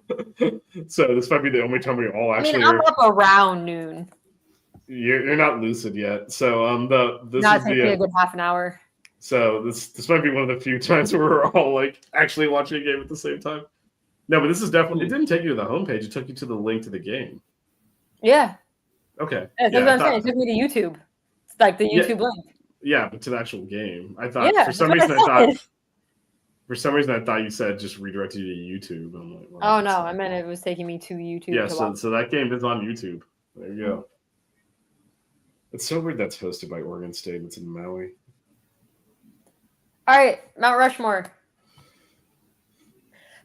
Speaker 5: this might be the only time we all actually.
Speaker 6: I'm up around noon.
Speaker 5: You're not lucid yet, so this
Speaker 6: not
Speaker 5: is
Speaker 6: take me a good half an hour.
Speaker 5: So this might be one of the few times where we're all like actually watching a game at the same time. No, but this is definitely. It didn't take you to the homepage; it took you to the link to the game.
Speaker 6: Yeah.
Speaker 5: Okay.
Speaker 6: That's
Speaker 5: Yeah,
Speaker 6: what
Speaker 5: I
Speaker 6: I'm saying. It
Speaker 5: thought,
Speaker 6: took me to YouTube. It's like the YouTube link.
Speaker 5: yeah, but to the actual game. I thought
Speaker 6: Yeah,
Speaker 5: for some
Speaker 6: that's
Speaker 5: reason
Speaker 6: what I said.
Speaker 5: I thought you said just redirected you to YouTube. I'm like, well,
Speaker 6: Oh
Speaker 5: that's
Speaker 6: no,
Speaker 5: not-
Speaker 6: I meant it was taking me to YouTube
Speaker 5: Yeah,
Speaker 6: to
Speaker 5: so
Speaker 6: watch.
Speaker 5: so that game is on YouTube. There you go. It's so weird that's hosted by Oregon State. It's in Maui.
Speaker 6: All right, Mount Rushmore.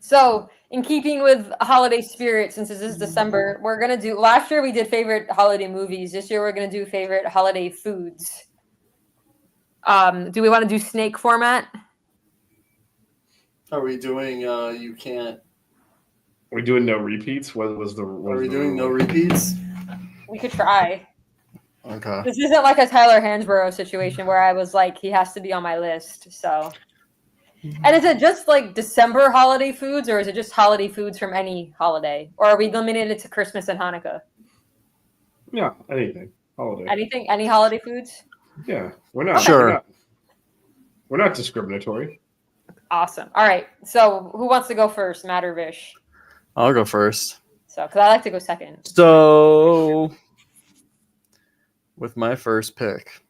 Speaker 6: So, in keeping with holiday spirit, since this is December, we're gonna do. Last year we did favorite holiday movies. This year we're gonna do favorite holiday foods. Do we want to do snake format?
Speaker 3: Are we doing? You can't.
Speaker 5: Are we doing no repeats? What was the?
Speaker 3: Are we doing no repeats?
Speaker 6: We could try.
Speaker 3: Okay.
Speaker 6: This isn't like a Tyler Hansborough situation where I was like, he has to be on my list. So, and is it just like December holiday foods, or is it just holiday foods from any holiday, or are we limited it to Christmas and Hanukkah?
Speaker 5: Yeah, anything holiday.
Speaker 6: Anything, any holiday foods?
Speaker 5: Yeah, we're not.
Speaker 3: Sure.
Speaker 5: We're not discriminatory.
Speaker 6: Awesome. All right. So, who wants to go first, Matt or Vish?
Speaker 3: I'll go first.
Speaker 6: So, because I like to go second.
Speaker 3: So, with my first pick,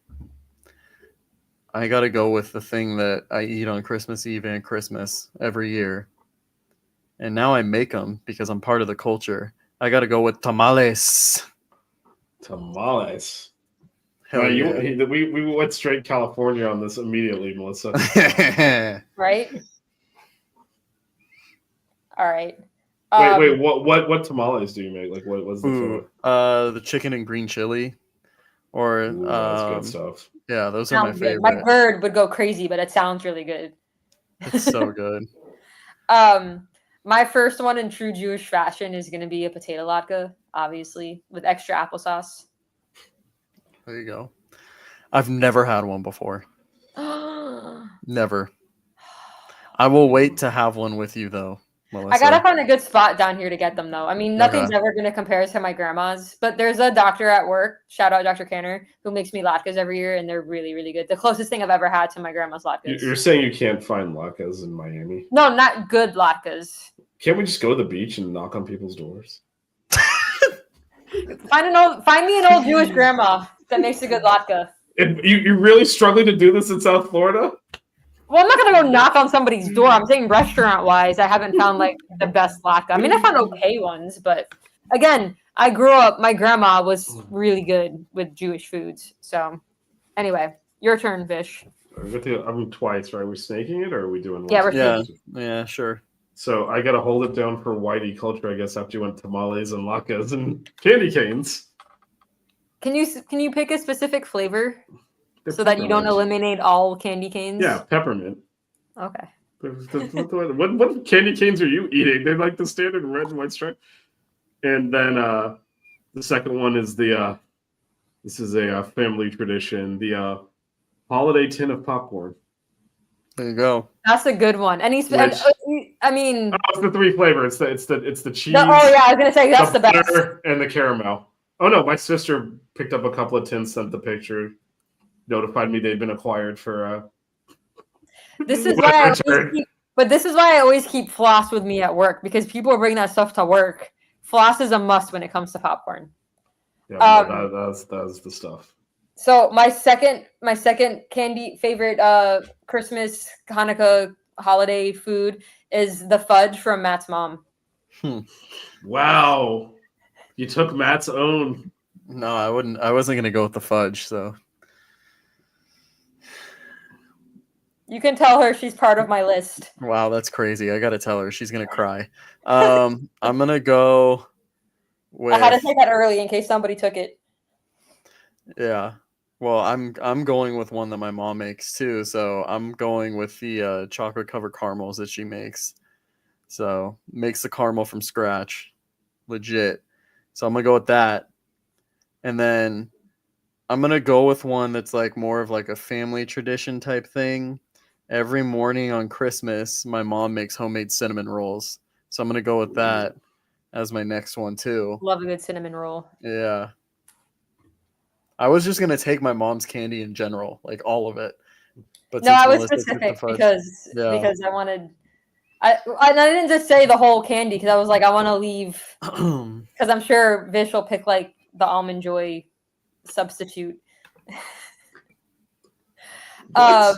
Speaker 3: I got to go with the thing that I eat on Christmas Eve and Christmas every year. And now I make them because I'm part of the culture. I got to go with tamales.
Speaker 5: Tamales.
Speaker 3: Hell yeah.
Speaker 5: We went straight California on this immediately, Melissa.
Speaker 6: Right? All right.
Speaker 5: Wait. What tamales do you make? Like, what was the
Speaker 3: Ooh, the chicken and green chili. Or,
Speaker 5: that's good stuff.
Speaker 3: Yeah, those are my
Speaker 6: Sounds good.
Speaker 3: favorite.
Speaker 6: My bird would go crazy, but it sounds really good.
Speaker 3: It's so good.
Speaker 6: My first one in true Jewish fashion is going to be a potato latke, obviously, with extra applesauce.
Speaker 3: There you go. I've never had one before. Never. I will wait to have one with you, though, Melissa.
Speaker 6: I gotta find a good spot down here to get them, though. I mean, nothing's ever gonna compare to my grandma's. But there's a doctor at work, shout out Dr. Canner, who makes me latkes every year, and they're really, really good. The closest thing I've ever had to my grandma's latkes.
Speaker 5: You're saying you can't find latkes in Miami?
Speaker 6: No, not good latkes.
Speaker 5: Can't we just go to the beach and knock on people's doors?
Speaker 6: Find me an old Jewish grandma that makes a good latke.
Speaker 5: You're really struggling to do this in South Florida?
Speaker 6: Well, I'm not gonna go knock on somebody's door. I'm saying restaurant-wise, I haven't found like the best latke. I mean, I found okay ones, but again, I grew up. My grandma was really good with Jewish foods. So, anyway, your turn, Vish.
Speaker 5: I'm twice, right? Are we snaking it, or are we doing one?
Speaker 6: Yeah, we're
Speaker 3: snaking. Yeah, sure.
Speaker 5: So I gotta hold it down for whitey culture, I guess. After you went tamales and latkes and candy canes.
Speaker 6: Can you pick a specific flavor?
Speaker 5: They're
Speaker 6: so that you don't
Speaker 5: peppermint.
Speaker 6: eliminate all candy canes?
Speaker 5: Yeah, peppermint.
Speaker 6: Okay.
Speaker 5: What candy canes are you eating? They're like the standard red and white stripe. And then the second one is this is a family tradition, the holiday tin of popcorn.
Speaker 3: There you go.
Speaker 6: That's a good one. I mean,
Speaker 5: oh, it's the three flavors. It's the cheese.
Speaker 6: Oh yeah, I was gonna say that's the best.
Speaker 5: And the caramel. Oh no, my sister picked up a couple of tins, sent the picture, notified me they'd been acquired for.
Speaker 6: This is why I always keep floss with me at work, because people bring that stuff to work. Floss is a must when it comes to popcorn.
Speaker 5: Yeah, that's the stuff.
Speaker 6: So my second candy favorite Christmas, Hanukkah holiday food is the fudge from Matt's mom.
Speaker 5: Wow. You took Matt's own.
Speaker 3: No, I wouldn't. I wasn't gonna go with the fudge, so.
Speaker 6: You can tell her she's part of my list.
Speaker 3: Wow, that's crazy. I gotta tell her. She's gonna cry. I'm gonna go with.
Speaker 6: I had to say that early in case somebody took it.
Speaker 3: Yeah. Well, I'm going with one that my mom makes too. So I'm going with the chocolate covered caramels that she makes. So makes the caramel from scratch, legit. So I'm gonna go with that, and then I'm gonna go with one that's like more of like a family tradition type thing. Every morning on Christmas, my mom makes homemade cinnamon rolls. So I'm gonna go with that as my next one too.
Speaker 6: Love a good cinnamon roll.
Speaker 3: Yeah. I was just gonna take my mom's candy in general, like all of it. But
Speaker 6: no, I was specific because I I didn't just say the whole candy because I was like, I want to leave because I'm sure Vish will pick like the Almond Joy substitute.
Speaker 5: What?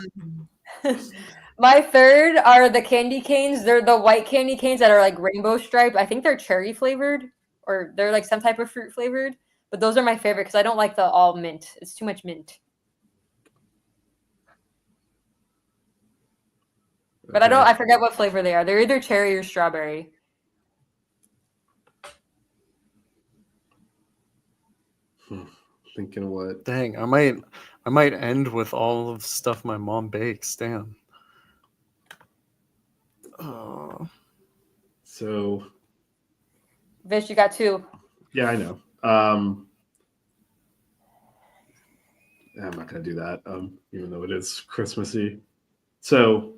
Speaker 6: My third are the candy canes. They're the white candy canes that are like rainbow striped. I think they're cherry flavored or they're like some type of fruit flavored. But those are my favorite because I don't like the all mint. It's too much mint. But I forget what flavor they are. They're either cherry or strawberry.
Speaker 5: Thinking what?
Speaker 3: Dang, I might end with all of the stuff my mom bakes. Damn.
Speaker 5: So
Speaker 6: Vish, you got two.
Speaker 5: yeah, I know. I'm not gonna do that, even though it is Christmassy. So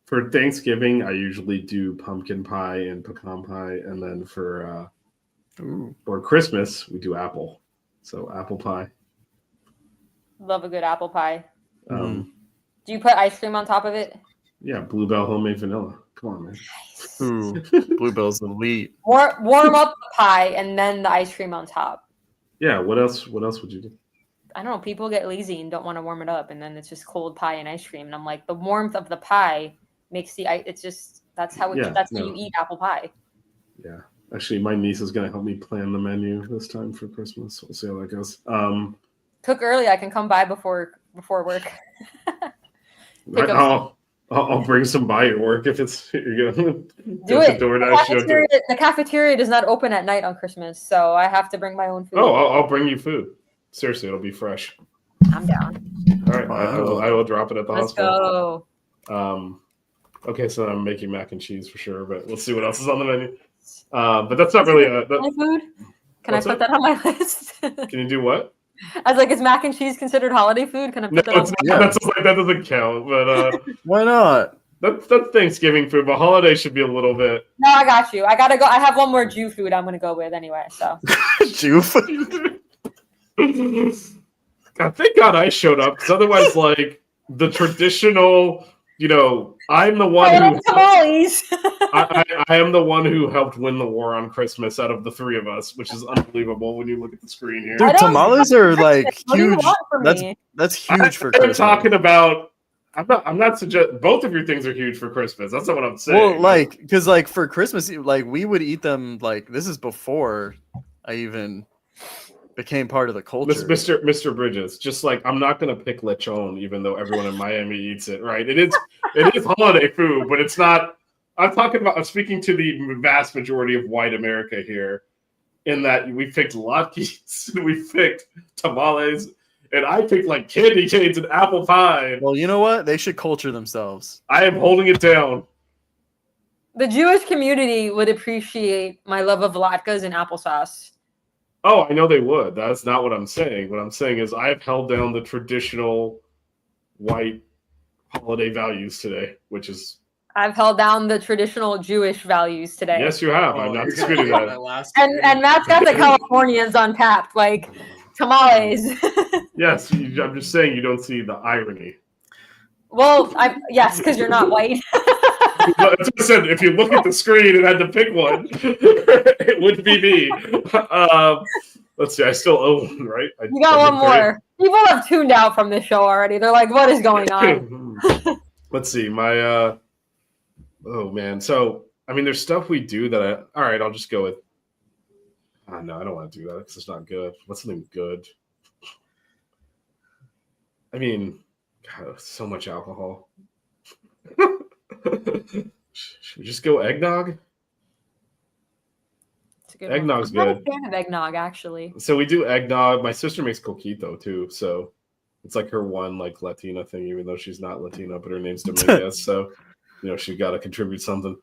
Speaker 5: for Thanksgiving, I usually do pumpkin pie and pecan pie, and then for Christmas, we do apple. So apple pie.
Speaker 6: Love a good apple pie.
Speaker 5: Do
Speaker 6: you put ice cream on top of it?
Speaker 5: Yeah, Bluebell homemade vanilla. Come on, man.
Speaker 3: Ooh, Bluebell's elite.
Speaker 6: Warm up the pie and then the ice cream on top.
Speaker 5: Yeah. What else? What else would you do?
Speaker 6: I don't know. People get lazy and don't want to warm it up, and then it's just cold pie and ice cream. And I'm like, the warmth of the pie makes the ice. It's just that's how you eat apple pie.
Speaker 5: Yeah. Actually, my niece is going to help me plan the menu this time for Christmas. We'll see how that goes.
Speaker 6: Cook early. I can come by before work.
Speaker 5: I'll bring some by your work if it's you're gonna
Speaker 6: do it. The cafeteria does not open at night on Christmas, so I have to bring my own food.
Speaker 5: Oh, I'll bring you food. Seriously, it'll be fresh.
Speaker 6: I'm down.
Speaker 5: All right, I will drop it at the hospital.
Speaker 6: Let's go.
Speaker 5: Okay, so I'm making mac and cheese for sure, but we'll see what else is on the menu. But that's not really
Speaker 6: my food. Can I put that on my list?
Speaker 5: Can you do what?
Speaker 6: I was like, is mac and cheese considered holiday food? Can I put that on my
Speaker 5: list? That doesn't count. But
Speaker 3: why not?
Speaker 5: That's Thanksgiving food, but holiday should be a little bit.
Speaker 6: No, I got you. I gotta go. I have one more Jew food I'm gonna go with anyway. So
Speaker 3: Jew food.
Speaker 5: God, thank God I showed up, because otherwise, like the traditional, I'm the one who
Speaker 6: tamales.
Speaker 5: I am the one who helped win the war on Christmas out of the three of us, which is unbelievable when you look at the screen here.
Speaker 3: Dude, tamales are like huge. That's huge for Christmas.
Speaker 5: I'm talking about. I'm not suggesting both of your things are huge for Christmas. That's not what I'm saying.
Speaker 3: Well, because for Christmas, we would eat them. This is before I even became part of the culture.
Speaker 5: Mr. Bridges, just I'm not gonna pick lechon, even though everyone in Miami eats it. Right? It is holiday food, but it's not. I'm speaking to the vast majority of white America here, in that we picked latkes, we picked tamales. And I picked candy canes and apple pie.
Speaker 3: Well, you know what? They should culture themselves.
Speaker 5: I am holding it down.
Speaker 6: The Jewish community would appreciate my love of latkes and applesauce.
Speaker 5: Oh, I know they would. That's not what I'm saying. What I'm saying is I have held down the traditional white holiday values today, which is...
Speaker 6: I've held down the traditional Jewish values today.
Speaker 5: Yes, you have. I'm not disputing that.
Speaker 6: And Matt's got the Californians untapped, tamales.
Speaker 5: Yes, I'm just saying you don't see the irony.
Speaker 6: Well, yes, because you're not white.
Speaker 5: That's what I said. If you look at the screen and had to pick one, it would be me. Let's see. I still owe one, right?
Speaker 6: You got one more. People have tuned out from this show already. They're like, "What is going on?"
Speaker 5: Let's see. My oh man. So there's stuff we do that all right. I'll just go with. No, I don't want to do that because it's not good. What's something good? God, so much alcohol. Should we just go eggnog? Eggnog's good.
Speaker 6: I'm not a fan of eggnog, actually.
Speaker 5: So we do eggnog. My sister makes coquito too, so it's her one Latina thing, even though she's not Latina, but her name's Dominguez. So she got to contribute something.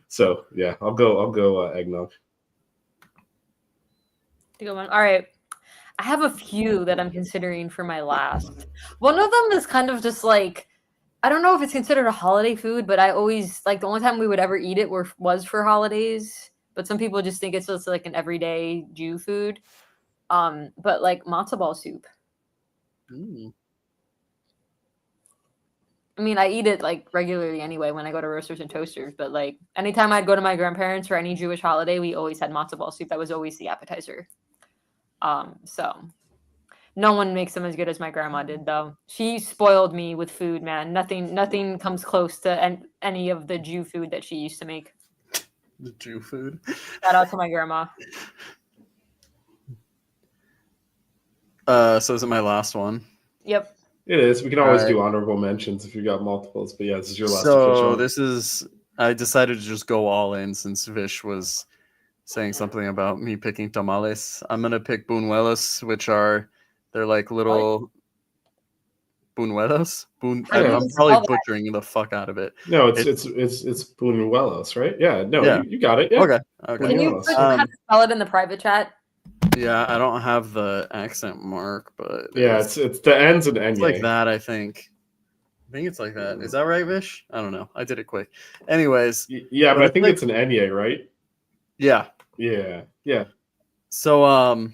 Speaker 5: So yeah, I'll go eggnog.
Speaker 6: Good one. All right. I have a few that I'm considering for my last. One of them is kind of just I don't know if it's considered a holiday food, but I always the only time we would ever eat it was for holidays. But some people just think it's just an everyday Jew food. But matzo ball soup. I mean, I eat it like regularly anyway when I go to Roasters and Toasters. But like anytime I'd go to my grandparents for any Jewish holiday, we always had matzo ball soup. That was always the appetizer. So no one makes them as good as my grandma did, though. She spoiled me with food, man. Nothing comes close to any of the Jew food that she used to make.
Speaker 3: The Jew food.
Speaker 6: Shout out to my grandma.
Speaker 3: So is it my last one?
Speaker 6: Yep.
Speaker 5: It is. We can always
Speaker 3: Alright.
Speaker 5: do honorable mentions if you got multiples. But yeah, this is your last
Speaker 3: So
Speaker 5: official.
Speaker 3: I decided to just go all in since Vish was saying something about me picking tamales. I'm gonna pick buñuelos, which they're like little buñuelos.
Speaker 6: How do you
Speaker 3: I'm
Speaker 6: spell
Speaker 3: probably
Speaker 6: that?
Speaker 3: butchering the fuck out of it.
Speaker 5: No, it's buñuelos, right? Yeah, no,
Speaker 3: Yeah.
Speaker 5: You got it. Yeah.
Speaker 3: Okay.
Speaker 6: Can you
Speaker 5: Buñuelos.
Speaker 6: how to spell it in the private chat?
Speaker 3: Yeah, I don't have the accent mark, but
Speaker 5: Yeah, it's the ends and
Speaker 3: it's like that. I think it's like that. Is that right, Vish? I don't know. I did it quick. Anyways,
Speaker 5: Yeah, but I think
Speaker 3: like,
Speaker 5: it's an enye, right?
Speaker 3: yeah.
Speaker 5: Yeah.
Speaker 3: So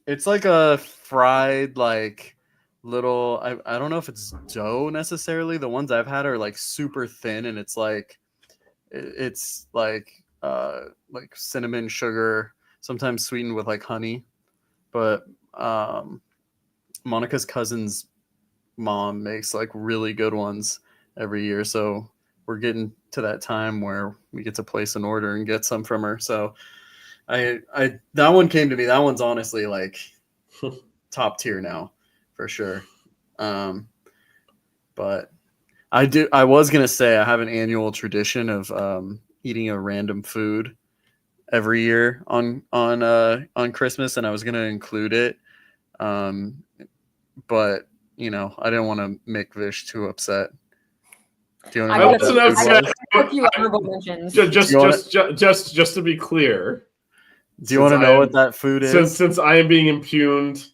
Speaker 3: it's like a fried like little. I don't know if it's dough necessarily. The ones I've had are like super thin, and it's like cinnamon, sugar, sometimes sweetened with like honey. But Monica's cousin's mom makes like really good ones every year, so we're getting to that time where we get to place an order and get some from her. So I that one came to me. That one's honestly like top tier now for sure. But I was gonna say I have an annual tradition of eating a random food every year on Christmas, and I was gonna include it, but you know I didn't want to make Vish too upset. Do you want to know what that food was?
Speaker 6: A few honorable mentions.
Speaker 5: Just to be clear,
Speaker 3: Do you want to know what that food is?
Speaker 5: Since I am being impugned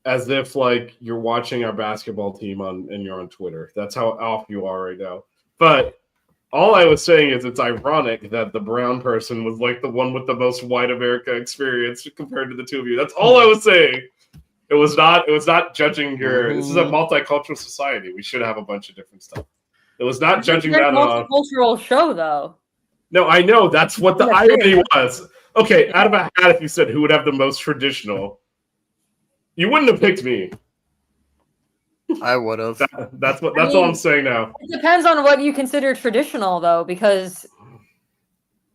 Speaker 5: as if like you're watching our basketball team and you're on Twitter. That's how off you are right now. But all I was saying is it's ironic that the brown person was like the one with the most white America experience compared to the two of you. That's all I was saying. It was not judging your. This is a multicultural society. We should have a bunch of different stuff. It was not judging that.
Speaker 6: Multicultural show, though.
Speaker 5: No, I know that's what the irony was. Okay, out of a hat, if you said who would have the most traditional, you wouldn't have picked me.
Speaker 3: I would have.
Speaker 5: That's all I'm saying now.
Speaker 6: It depends on what you consider traditional, though, because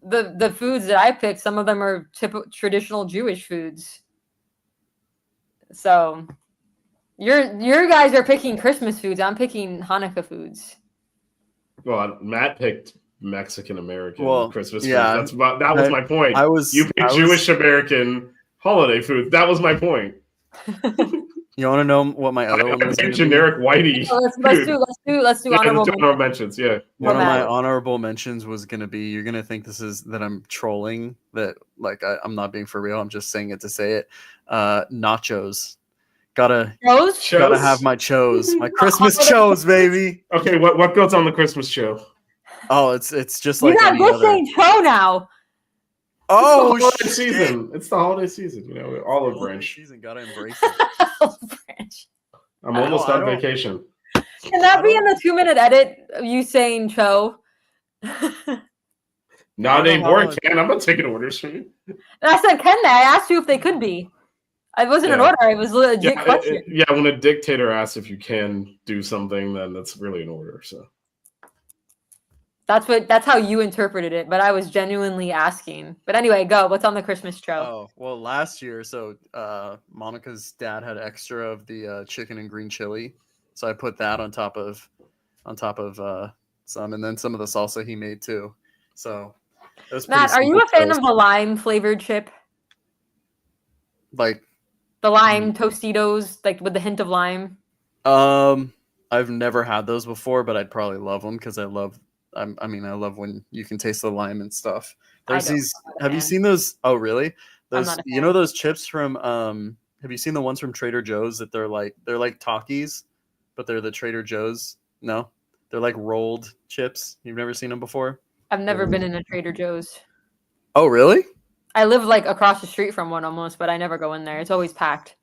Speaker 6: the foods that I picked, some of them are traditional Jewish foods. So your guys are picking Christmas foods. I'm picking Hanukkah foods.
Speaker 5: Well, Matt picked Mexican American Christmas food.
Speaker 3: Yeah,
Speaker 5: that was my point. You picked Jewish American holiday food. That was my point.
Speaker 3: You want to know what my other one was?
Speaker 5: Generic whitey.
Speaker 6: Let's do honorable
Speaker 5: mentions. Yeah.
Speaker 3: One of my honorable mentions was gonna be. You're gonna think this is that I'm trolling. That like I'm not being for real. I'm just saying it to say it. Nachos. Gotta have my chos. My Christmas chos, baby.
Speaker 5: Okay, what goes on the Christmas show?
Speaker 3: Oh, it's just like
Speaker 6: you got this saying cho now.
Speaker 3: Oh,
Speaker 5: it's the holiday season. It's the holiday season. You know, olive branch.
Speaker 3: Season, gotta embrace it.
Speaker 6: Olive branch.
Speaker 5: I'm almost on vacation.
Speaker 6: Can that be in the 2-minute edit of you saying cho?
Speaker 5: Not anymore, Ken. I'm not taking orders from you.
Speaker 6: I said, can they? I asked you if they could be. It wasn't an order. It was a legit question.
Speaker 5: When a dictator asks if you can do something, then that's really an order. So
Speaker 6: that's how you interpreted it. But I was genuinely asking. But anyway, go. What's on the Christmas tray?
Speaker 3: Oh well, last year, so Monica's dad had extra of the chicken and green chili, so I put that on top of some, and then some of the salsa he made too. So it was
Speaker 6: Matt, are you a fan of the lime flavored chip?
Speaker 3: Like
Speaker 6: the lime Tostitos, like with the hint of lime?
Speaker 3: I've never had those before, but I'd probably love them because I love when you can taste the lime and stuff. There's these. Have you seen those? Oh, really? Those, you know, those chips from. Have you seen the ones from Trader Joe's that they're like Takis, but they're the Trader Joe's? No, they're like rolled chips. You've never seen them before?
Speaker 6: I've never been in a Trader Joe's.
Speaker 3: Oh, really?
Speaker 6: I live like across the street from one almost, but I never go in there. It's always packed.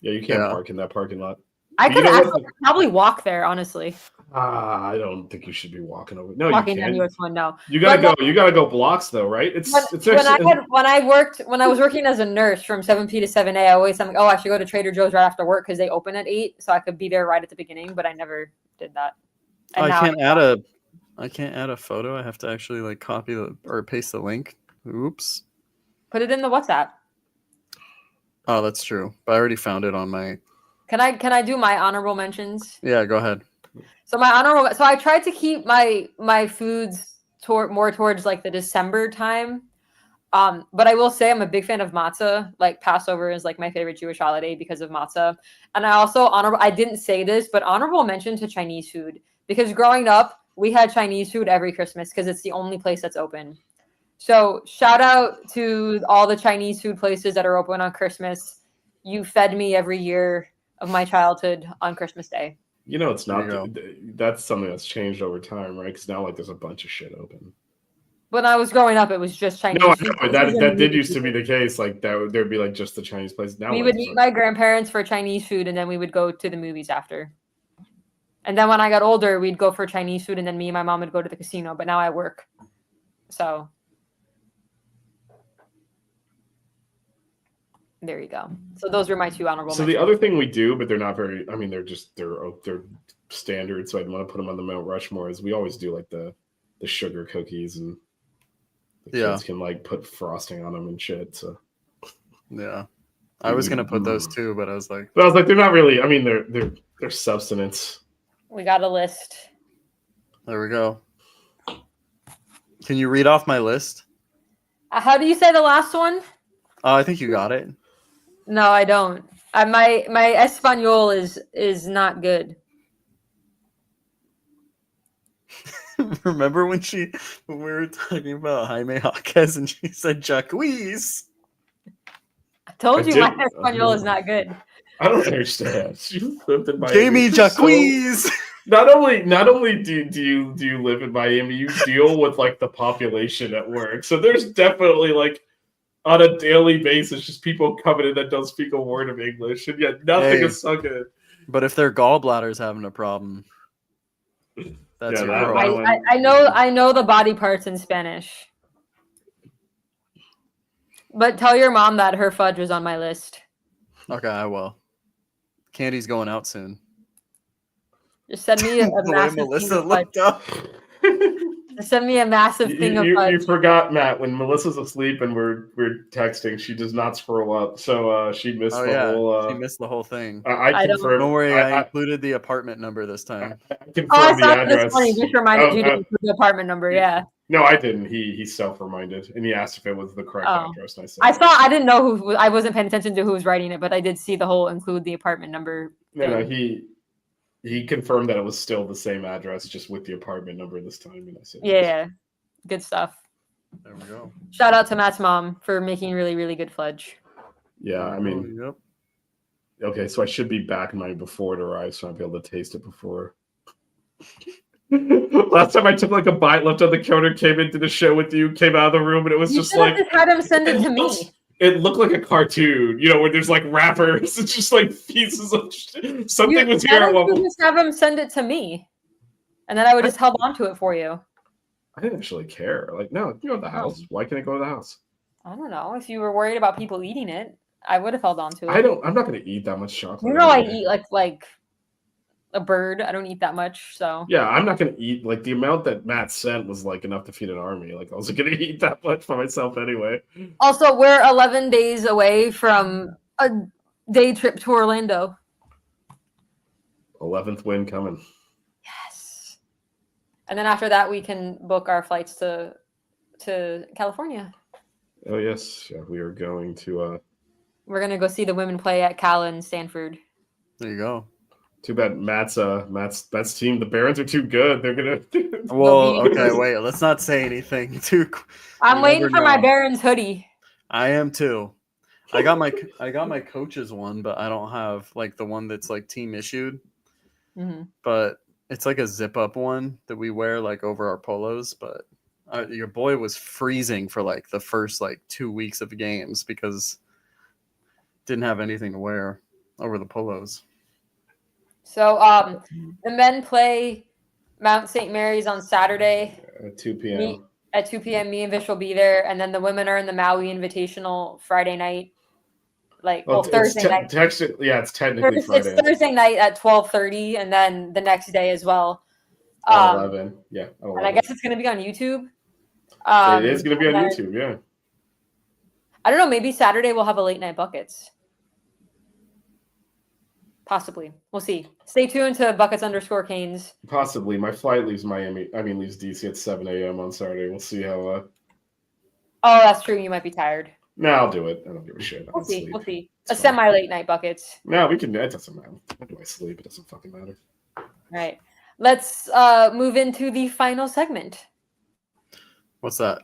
Speaker 5: Yeah, you can't park in that parking lot.
Speaker 6: I
Speaker 5: You
Speaker 6: could
Speaker 5: know what?
Speaker 6: actually probably walk there, honestly.
Speaker 5: I don't think you should be walking over. No,
Speaker 6: Walking
Speaker 5: you
Speaker 6: down
Speaker 5: can't.
Speaker 6: US 1, no.
Speaker 5: You gotta
Speaker 6: But
Speaker 5: go. You gotta go blocks though, right? It's
Speaker 6: when I was working as a nurse from 7P to 7A, I'm like, oh, I should go to Trader Joe's right after work because they open at 8, so I could be there right at the beginning. But I never did that. And
Speaker 3: I
Speaker 6: now
Speaker 3: can't add a photo. I have to actually like copy or paste the link. Oops.
Speaker 6: put it in the WhatsApp.
Speaker 3: Oh, that's true. But I already found it on my.
Speaker 6: Can I do my honorable mentions?
Speaker 3: Yeah, go ahead.
Speaker 6: So I tried to keep my foods more towards like the December time. But I will say I'm a big fan of matzah. Like Passover is like my favorite Jewish holiday because of matzah. And I didn't say this, but honorable mention to Chinese food, because growing up we had Chinese food every Christmas because it's the only place that's open. So shout out to all the Chinese food places that are open on Christmas. You fed me every year of my childhood on Christmas Day.
Speaker 5: You know, it's not.
Speaker 3: There you
Speaker 5: That's something that's changed over time, right? Because now, like, there's a bunch of shit open.
Speaker 6: When I was growing up, it was just Chinese.
Speaker 5: No, I
Speaker 6: food
Speaker 5: know, but
Speaker 6: places,
Speaker 5: that
Speaker 6: and
Speaker 5: did used to be the case. Like there'd be like just the Chinese place. Now
Speaker 6: we
Speaker 5: like,
Speaker 6: would
Speaker 5: it's
Speaker 6: meet
Speaker 5: like-
Speaker 6: my grandparents for Chinese food, and then we would go to the movies after. And then when I got older, we'd go for Chinese food, and then me and my mom would go to the casino. But now I work, so there you go. So those were my two honorable
Speaker 5: So
Speaker 6: mentions.
Speaker 5: the other thing we do, but they're not very. I mean, they're standard. So I'd want to put them on the Mount Rushmore. Is we always do like the sugar cookies, and the kids can like put frosting on them and shit. So
Speaker 3: Yeah, I was gonna put those too, but I was like,
Speaker 5: they're not really. I mean, they're substance.
Speaker 6: We got a list.
Speaker 3: there we go. Can you read off my list?
Speaker 6: How do you say the last one?
Speaker 3: Oh, I think you got it.
Speaker 6: No, I don't. My Espanol is not good.
Speaker 3: Remember when we were talking about Jaime Jaquez and she said Jacquees?
Speaker 6: I told
Speaker 5: I
Speaker 6: you
Speaker 5: did-
Speaker 6: my Espanol is not good.
Speaker 5: I don't understand. You lived in Miami.
Speaker 3: Jamie
Speaker 5: So-
Speaker 3: Jacquees.
Speaker 5: Not only do you live in Miami, you deal with like the population at work. So there's definitely like on a daily basis just people coming in that don't speak a word of English, and yet nothing
Speaker 3: Hey.
Speaker 5: is so good.
Speaker 3: But if their gallbladder's having a problem, that's
Speaker 5: Yeah,
Speaker 3: your
Speaker 5: that
Speaker 3: problem.
Speaker 5: one-
Speaker 6: I know the body parts in Spanish. But tell your mom that her fudge was on my list.
Speaker 3: Okay, I will. Candy's going out soon.
Speaker 6: Just send me a
Speaker 3: The way
Speaker 6: massive thing
Speaker 3: Melissa
Speaker 6: of fudge.
Speaker 3: looked up.
Speaker 6: Just send me a massive thing of
Speaker 5: You
Speaker 6: fudge.
Speaker 5: forgot, Matt, when Melissa's asleep and we're texting, she does not scroll up, so she missed
Speaker 3: Oh
Speaker 5: the
Speaker 3: yeah,
Speaker 5: whole.
Speaker 3: she missed the whole thing.
Speaker 5: I
Speaker 6: I don't-
Speaker 5: confirm.
Speaker 3: Don't worry, I
Speaker 5: I
Speaker 3: included the apartment number this time.
Speaker 5: confirmed
Speaker 6: Oh, I
Speaker 5: the
Speaker 6: saw it this
Speaker 5: address.
Speaker 6: morning. Just reminded you to
Speaker 5: Oh,
Speaker 6: include the apartment number. Yeah.
Speaker 5: No, I didn't. He self-reminded, and he asked if it was the correct
Speaker 6: Oh.
Speaker 5: address. And I said,
Speaker 6: I didn't know who. I wasn't paying attention to who was writing it, but I did see the whole include the apartment number.
Speaker 5: No,
Speaker 6: thing.
Speaker 5: he confirmed that it was still the same address, just with the apartment number this time. And I said,
Speaker 6: Yeah. Good stuff.
Speaker 3: There we go.
Speaker 6: Shout out to Matt's mom for making really, really good fudge.
Speaker 5: Yeah, I mean,
Speaker 3: yep.
Speaker 5: okay, so I should be back in my before it arrives, so I'll be able to taste it before. Last time I took like a bite, left on the counter, came into the show with you, came out of the room, and it was
Speaker 6: You
Speaker 5: just
Speaker 6: should have
Speaker 5: like
Speaker 6: just had him send it to me.
Speaker 5: it looked like a cartoon, you know, where there's like wrappers. It's just like pieces of something was here at one point.
Speaker 6: Just have him send it to me, and then I would just held on to it for you.
Speaker 5: I didn't actually care. Like, no, you go to the house. Why can't I go to the house?
Speaker 6: I don't know. If you were worried about people eating it, I would have held on to it.
Speaker 5: I'm not going to eat that much chocolate.
Speaker 6: You know, I
Speaker 5: anyway.
Speaker 6: eat like a bird. I don't eat that much, so.
Speaker 5: Yeah, I'm not going to eat like the amount that Matt sent was like enough to feed an army. Like, I wasn't going to eat that much for myself anyway.
Speaker 6: Also, we're 11 days away from a day trip to Orlando.
Speaker 5: 11th win coming.
Speaker 6: Yes. And then after that, we can book our flights to California.
Speaker 5: Oh yes, yeah, we are going to.
Speaker 6: We're gonna go see the women play at Cal and Stanford.
Speaker 3: There you go.
Speaker 5: Too bad Matt's team. The Barons are too good. They're gonna.
Speaker 3: Well, okay, wait. Let's not say anything too.
Speaker 6: I'm
Speaker 3: You
Speaker 6: waiting
Speaker 3: never
Speaker 6: for my
Speaker 3: know.
Speaker 6: Barons hoodie.
Speaker 3: I am too. I got my coach's one, but I don't have like the one that's like team issued.
Speaker 6: Mm-hmm.
Speaker 3: But it's like a zip up one that we wear like over our polos. But your boy was freezing for like the first like 2 weeks of games because didn't have anything to wear over the polos.
Speaker 6: So the men play Mount St. Mary's on Saturday
Speaker 5: At 2 p.m.
Speaker 6: at 2 p.m. Me and Vish will be there, and then the women are in the Maui Invitational Friday night. Thursday night.
Speaker 5: It's technically Friday.
Speaker 6: It's Thursday night at 12:30, and then the next day as well.
Speaker 5: At 11. Yeah. At 11.
Speaker 6: And I guess it's going to be on YouTube.
Speaker 5: It is going to be on YouTube, yeah.
Speaker 6: I don't know. Maybe Saturday we'll have a late night buckets. Possibly. We'll see. Stay tuned to buckets_canes.
Speaker 5: Possibly. My flight leaves leaves DC at 7 a.m. on Saturday. We'll see how.
Speaker 6: Oh, that's true. You might be tired.
Speaker 5: No, I'll do it. I don't give a shit.
Speaker 6: We'll see. We'll see.
Speaker 5: It's
Speaker 6: semi late night buckets.
Speaker 5: No, we can. It doesn't matter. When do I sleep? It doesn't fucking matter.
Speaker 6: All right. Let's move into the final segment.
Speaker 3: What's that?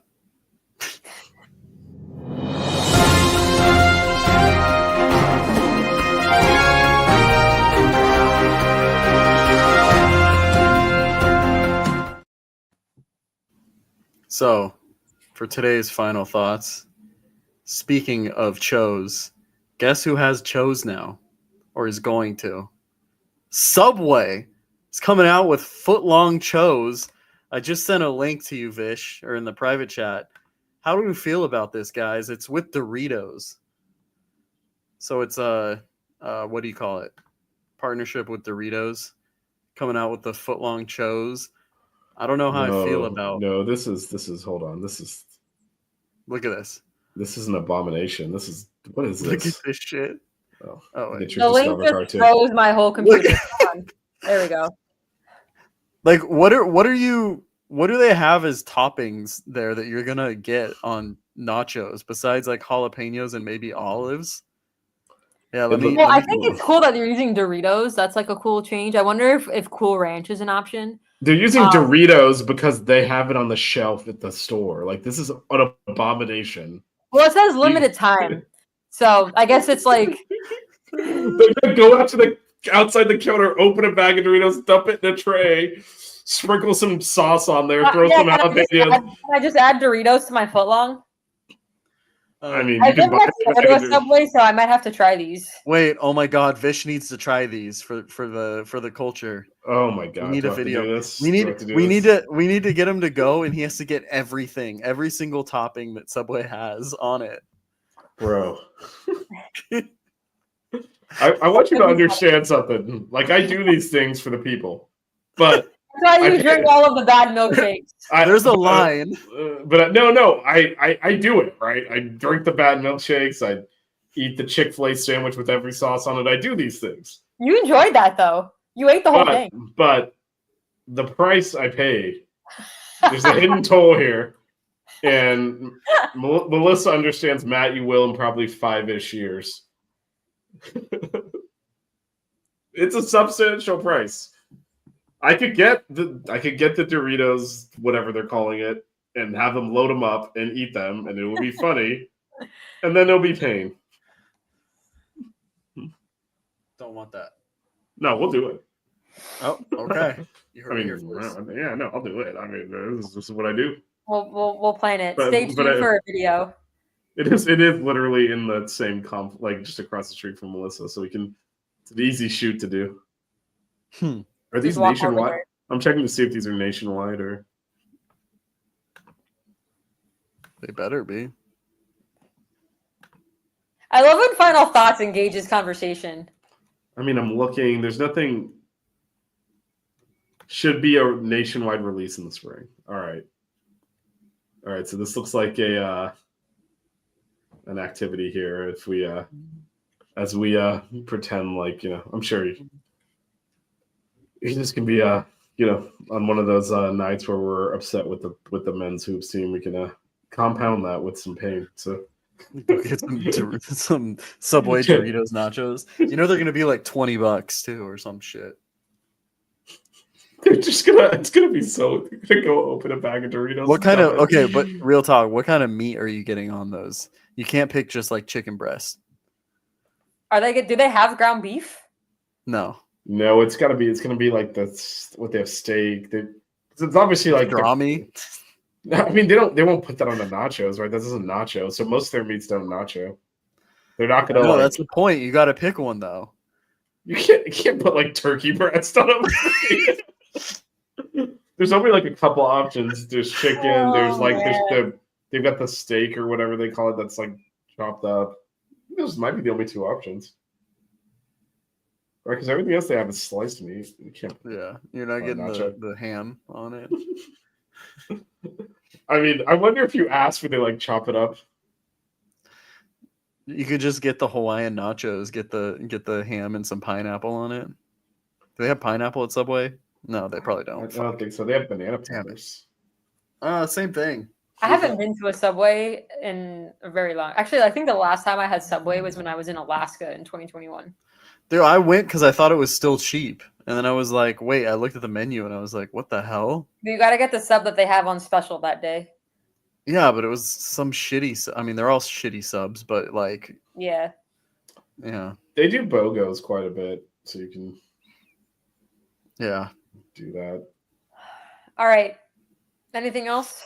Speaker 3: So, for today's final thoughts, speaking of Chos, guess who has Chos now? Or is going to? Subway is coming out with foot-long Chos. I just sent a link to you, Vish, or in the private chat. How do you feel about this, guys? It's with Doritos. So it's what do you call it? Partnership with Doritos. Coming out with the foot-long Chos. I don't know how I feel about.
Speaker 5: No, this is. Hold on. This is.
Speaker 3: Look at this.
Speaker 5: This is an abomination. What is this?
Speaker 3: Look at this shit.
Speaker 5: Oh,
Speaker 6: the link just froze my whole computer. There we go.
Speaker 3: Like, what do they have as toppings there that you're gonna get on nachos besides like jalapenos and maybe olives? Yeah,
Speaker 6: I think it's cool that they're using Doritos. That's like a cool change. I wonder if Cool Ranch is an option.
Speaker 5: They're using Doritos because they have it on the shelf at the store. Like, this is an abomination.
Speaker 6: Well, it says limited time, so I guess it's like
Speaker 5: they're gonna go out to outside the counter, open a bag of Doritos, dump it in a tray, sprinkle some sauce on there, throw some jalapenos.
Speaker 6: Can I just add Doritos to my footlong?
Speaker 5: I mean,
Speaker 6: I've been next to go to a Subway, so I might have to try these.
Speaker 3: Wait, oh my God, Vish needs to try these for the culture.
Speaker 5: Oh my God,
Speaker 3: we need a video. We need to get him to go, and he has to get every single topping that Subway has on it.
Speaker 5: Bro, I want you to understand something. Like, I do these things for the people, but.
Speaker 6: That's why you drink all of the bad milkshakes.
Speaker 3: There's a line.
Speaker 5: No, I do it, right? I drink the bad milkshakes. I eat the Chick-fil-A sandwich with every sauce on it. I do these things.
Speaker 6: You enjoyed that, though. You ate the whole thing.
Speaker 5: But the price I paid, there's a hidden toll here. And Melissa understands Matt, you will in probably 5-ish years. It's a substantial price. I could get the Doritos, whatever they're calling it, and have them load them up and eat them, and it will be funny, and then there'll be pain.
Speaker 3: Don't want that.
Speaker 5: No, we'll do it.
Speaker 3: Oh, okay. You heard
Speaker 5: I mean,
Speaker 3: it here first.
Speaker 5: yeah, no, I'll do it. I mean, this is what I do.
Speaker 6: We'll plan it. Stay tuned for a video.
Speaker 5: It is literally in the same like just across the street from Melissa, so it's an easy shoot to do. Are these nationwide? I'm checking to see if these are nationwide or.
Speaker 3: They better be.
Speaker 6: I love when Final Thoughts engages conversation.
Speaker 5: I mean, I'm looking. There's nothing. Should be a nationwide release in the spring. All right. So this looks like an activity here. If we, as we pretend like I'm sure. This can be on one of those nights where we're upset with the men's hoops team. We can compound that with some pain. So
Speaker 3: go get some Subway Doritos nachos. You know they're gonna be like $20 too, or some shit.
Speaker 5: They're just it's gonna be so. They're gonna go open a bag of Doritos.
Speaker 3: What kind of but real talk, what kind of meat are you getting on those? You can't pick just like chicken breast.
Speaker 6: Do they have ground beef?
Speaker 3: No.
Speaker 5: No, it's gonna be like what they have steak. It's obviously like
Speaker 3: pastrami.
Speaker 5: I mean, they won't put that on the nachos, right? This isn't nacho, so most of their meat's done nacho. They're not gonna.
Speaker 3: No, that's the point. You got to pick one though.
Speaker 5: You can't put like turkey breast on them. There's only like a couple options. There's chicken. There's like they've got the steak or whatever they call it that's like chopped up. Those might be the only two options. Right, because everything else they have is sliced meat. You can't.
Speaker 3: Yeah, you're not getting the ham on it.
Speaker 5: I mean, I wonder if you ask would they like chop it up.
Speaker 3: You could just get the Hawaiian nachos, get the ham and some pineapple on it. Do they have pineapple at Subway? No, they probably don't.
Speaker 5: I don't think so. They have banana peppers.
Speaker 3: Same thing.
Speaker 6: I haven't been to a Subway in a very long. Actually, I think the last time I had Subway was when I was in Alaska in 2021.
Speaker 3: Dude, I went because I thought it was still cheap, and then I was like, "Wait!" I looked at the menu and I was like, "What the hell?"
Speaker 6: You got to get the sub that they have on special that day.
Speaker 3: Yeah, but it was some shitty. I mean, they're all shitty subs, but like,
Speaker 6: yeah,
Speaker 5: they do BOGOs quite a bit, so you can, do that.
Speaker 6: All right. Anything else?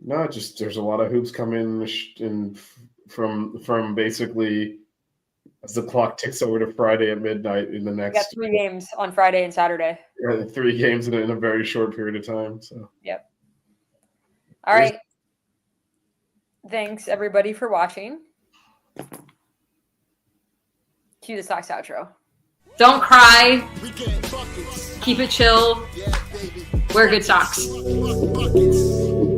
Speaker 5: No, just there's a lot of hoops coming in from basically as the clock ticks over to Friday at midnight in the next.
Speaker 6: We got 3 games on Friday and Saturday.
Speaker 5: 3 games in a very short period of time. So.
Speaker 6: Yep. All right. Thanks everybody for watching. Cue the Sox outro.
Speaker 4: Don't cry. Keep it chill. Wear good socks.
Speaker 2: Buckets.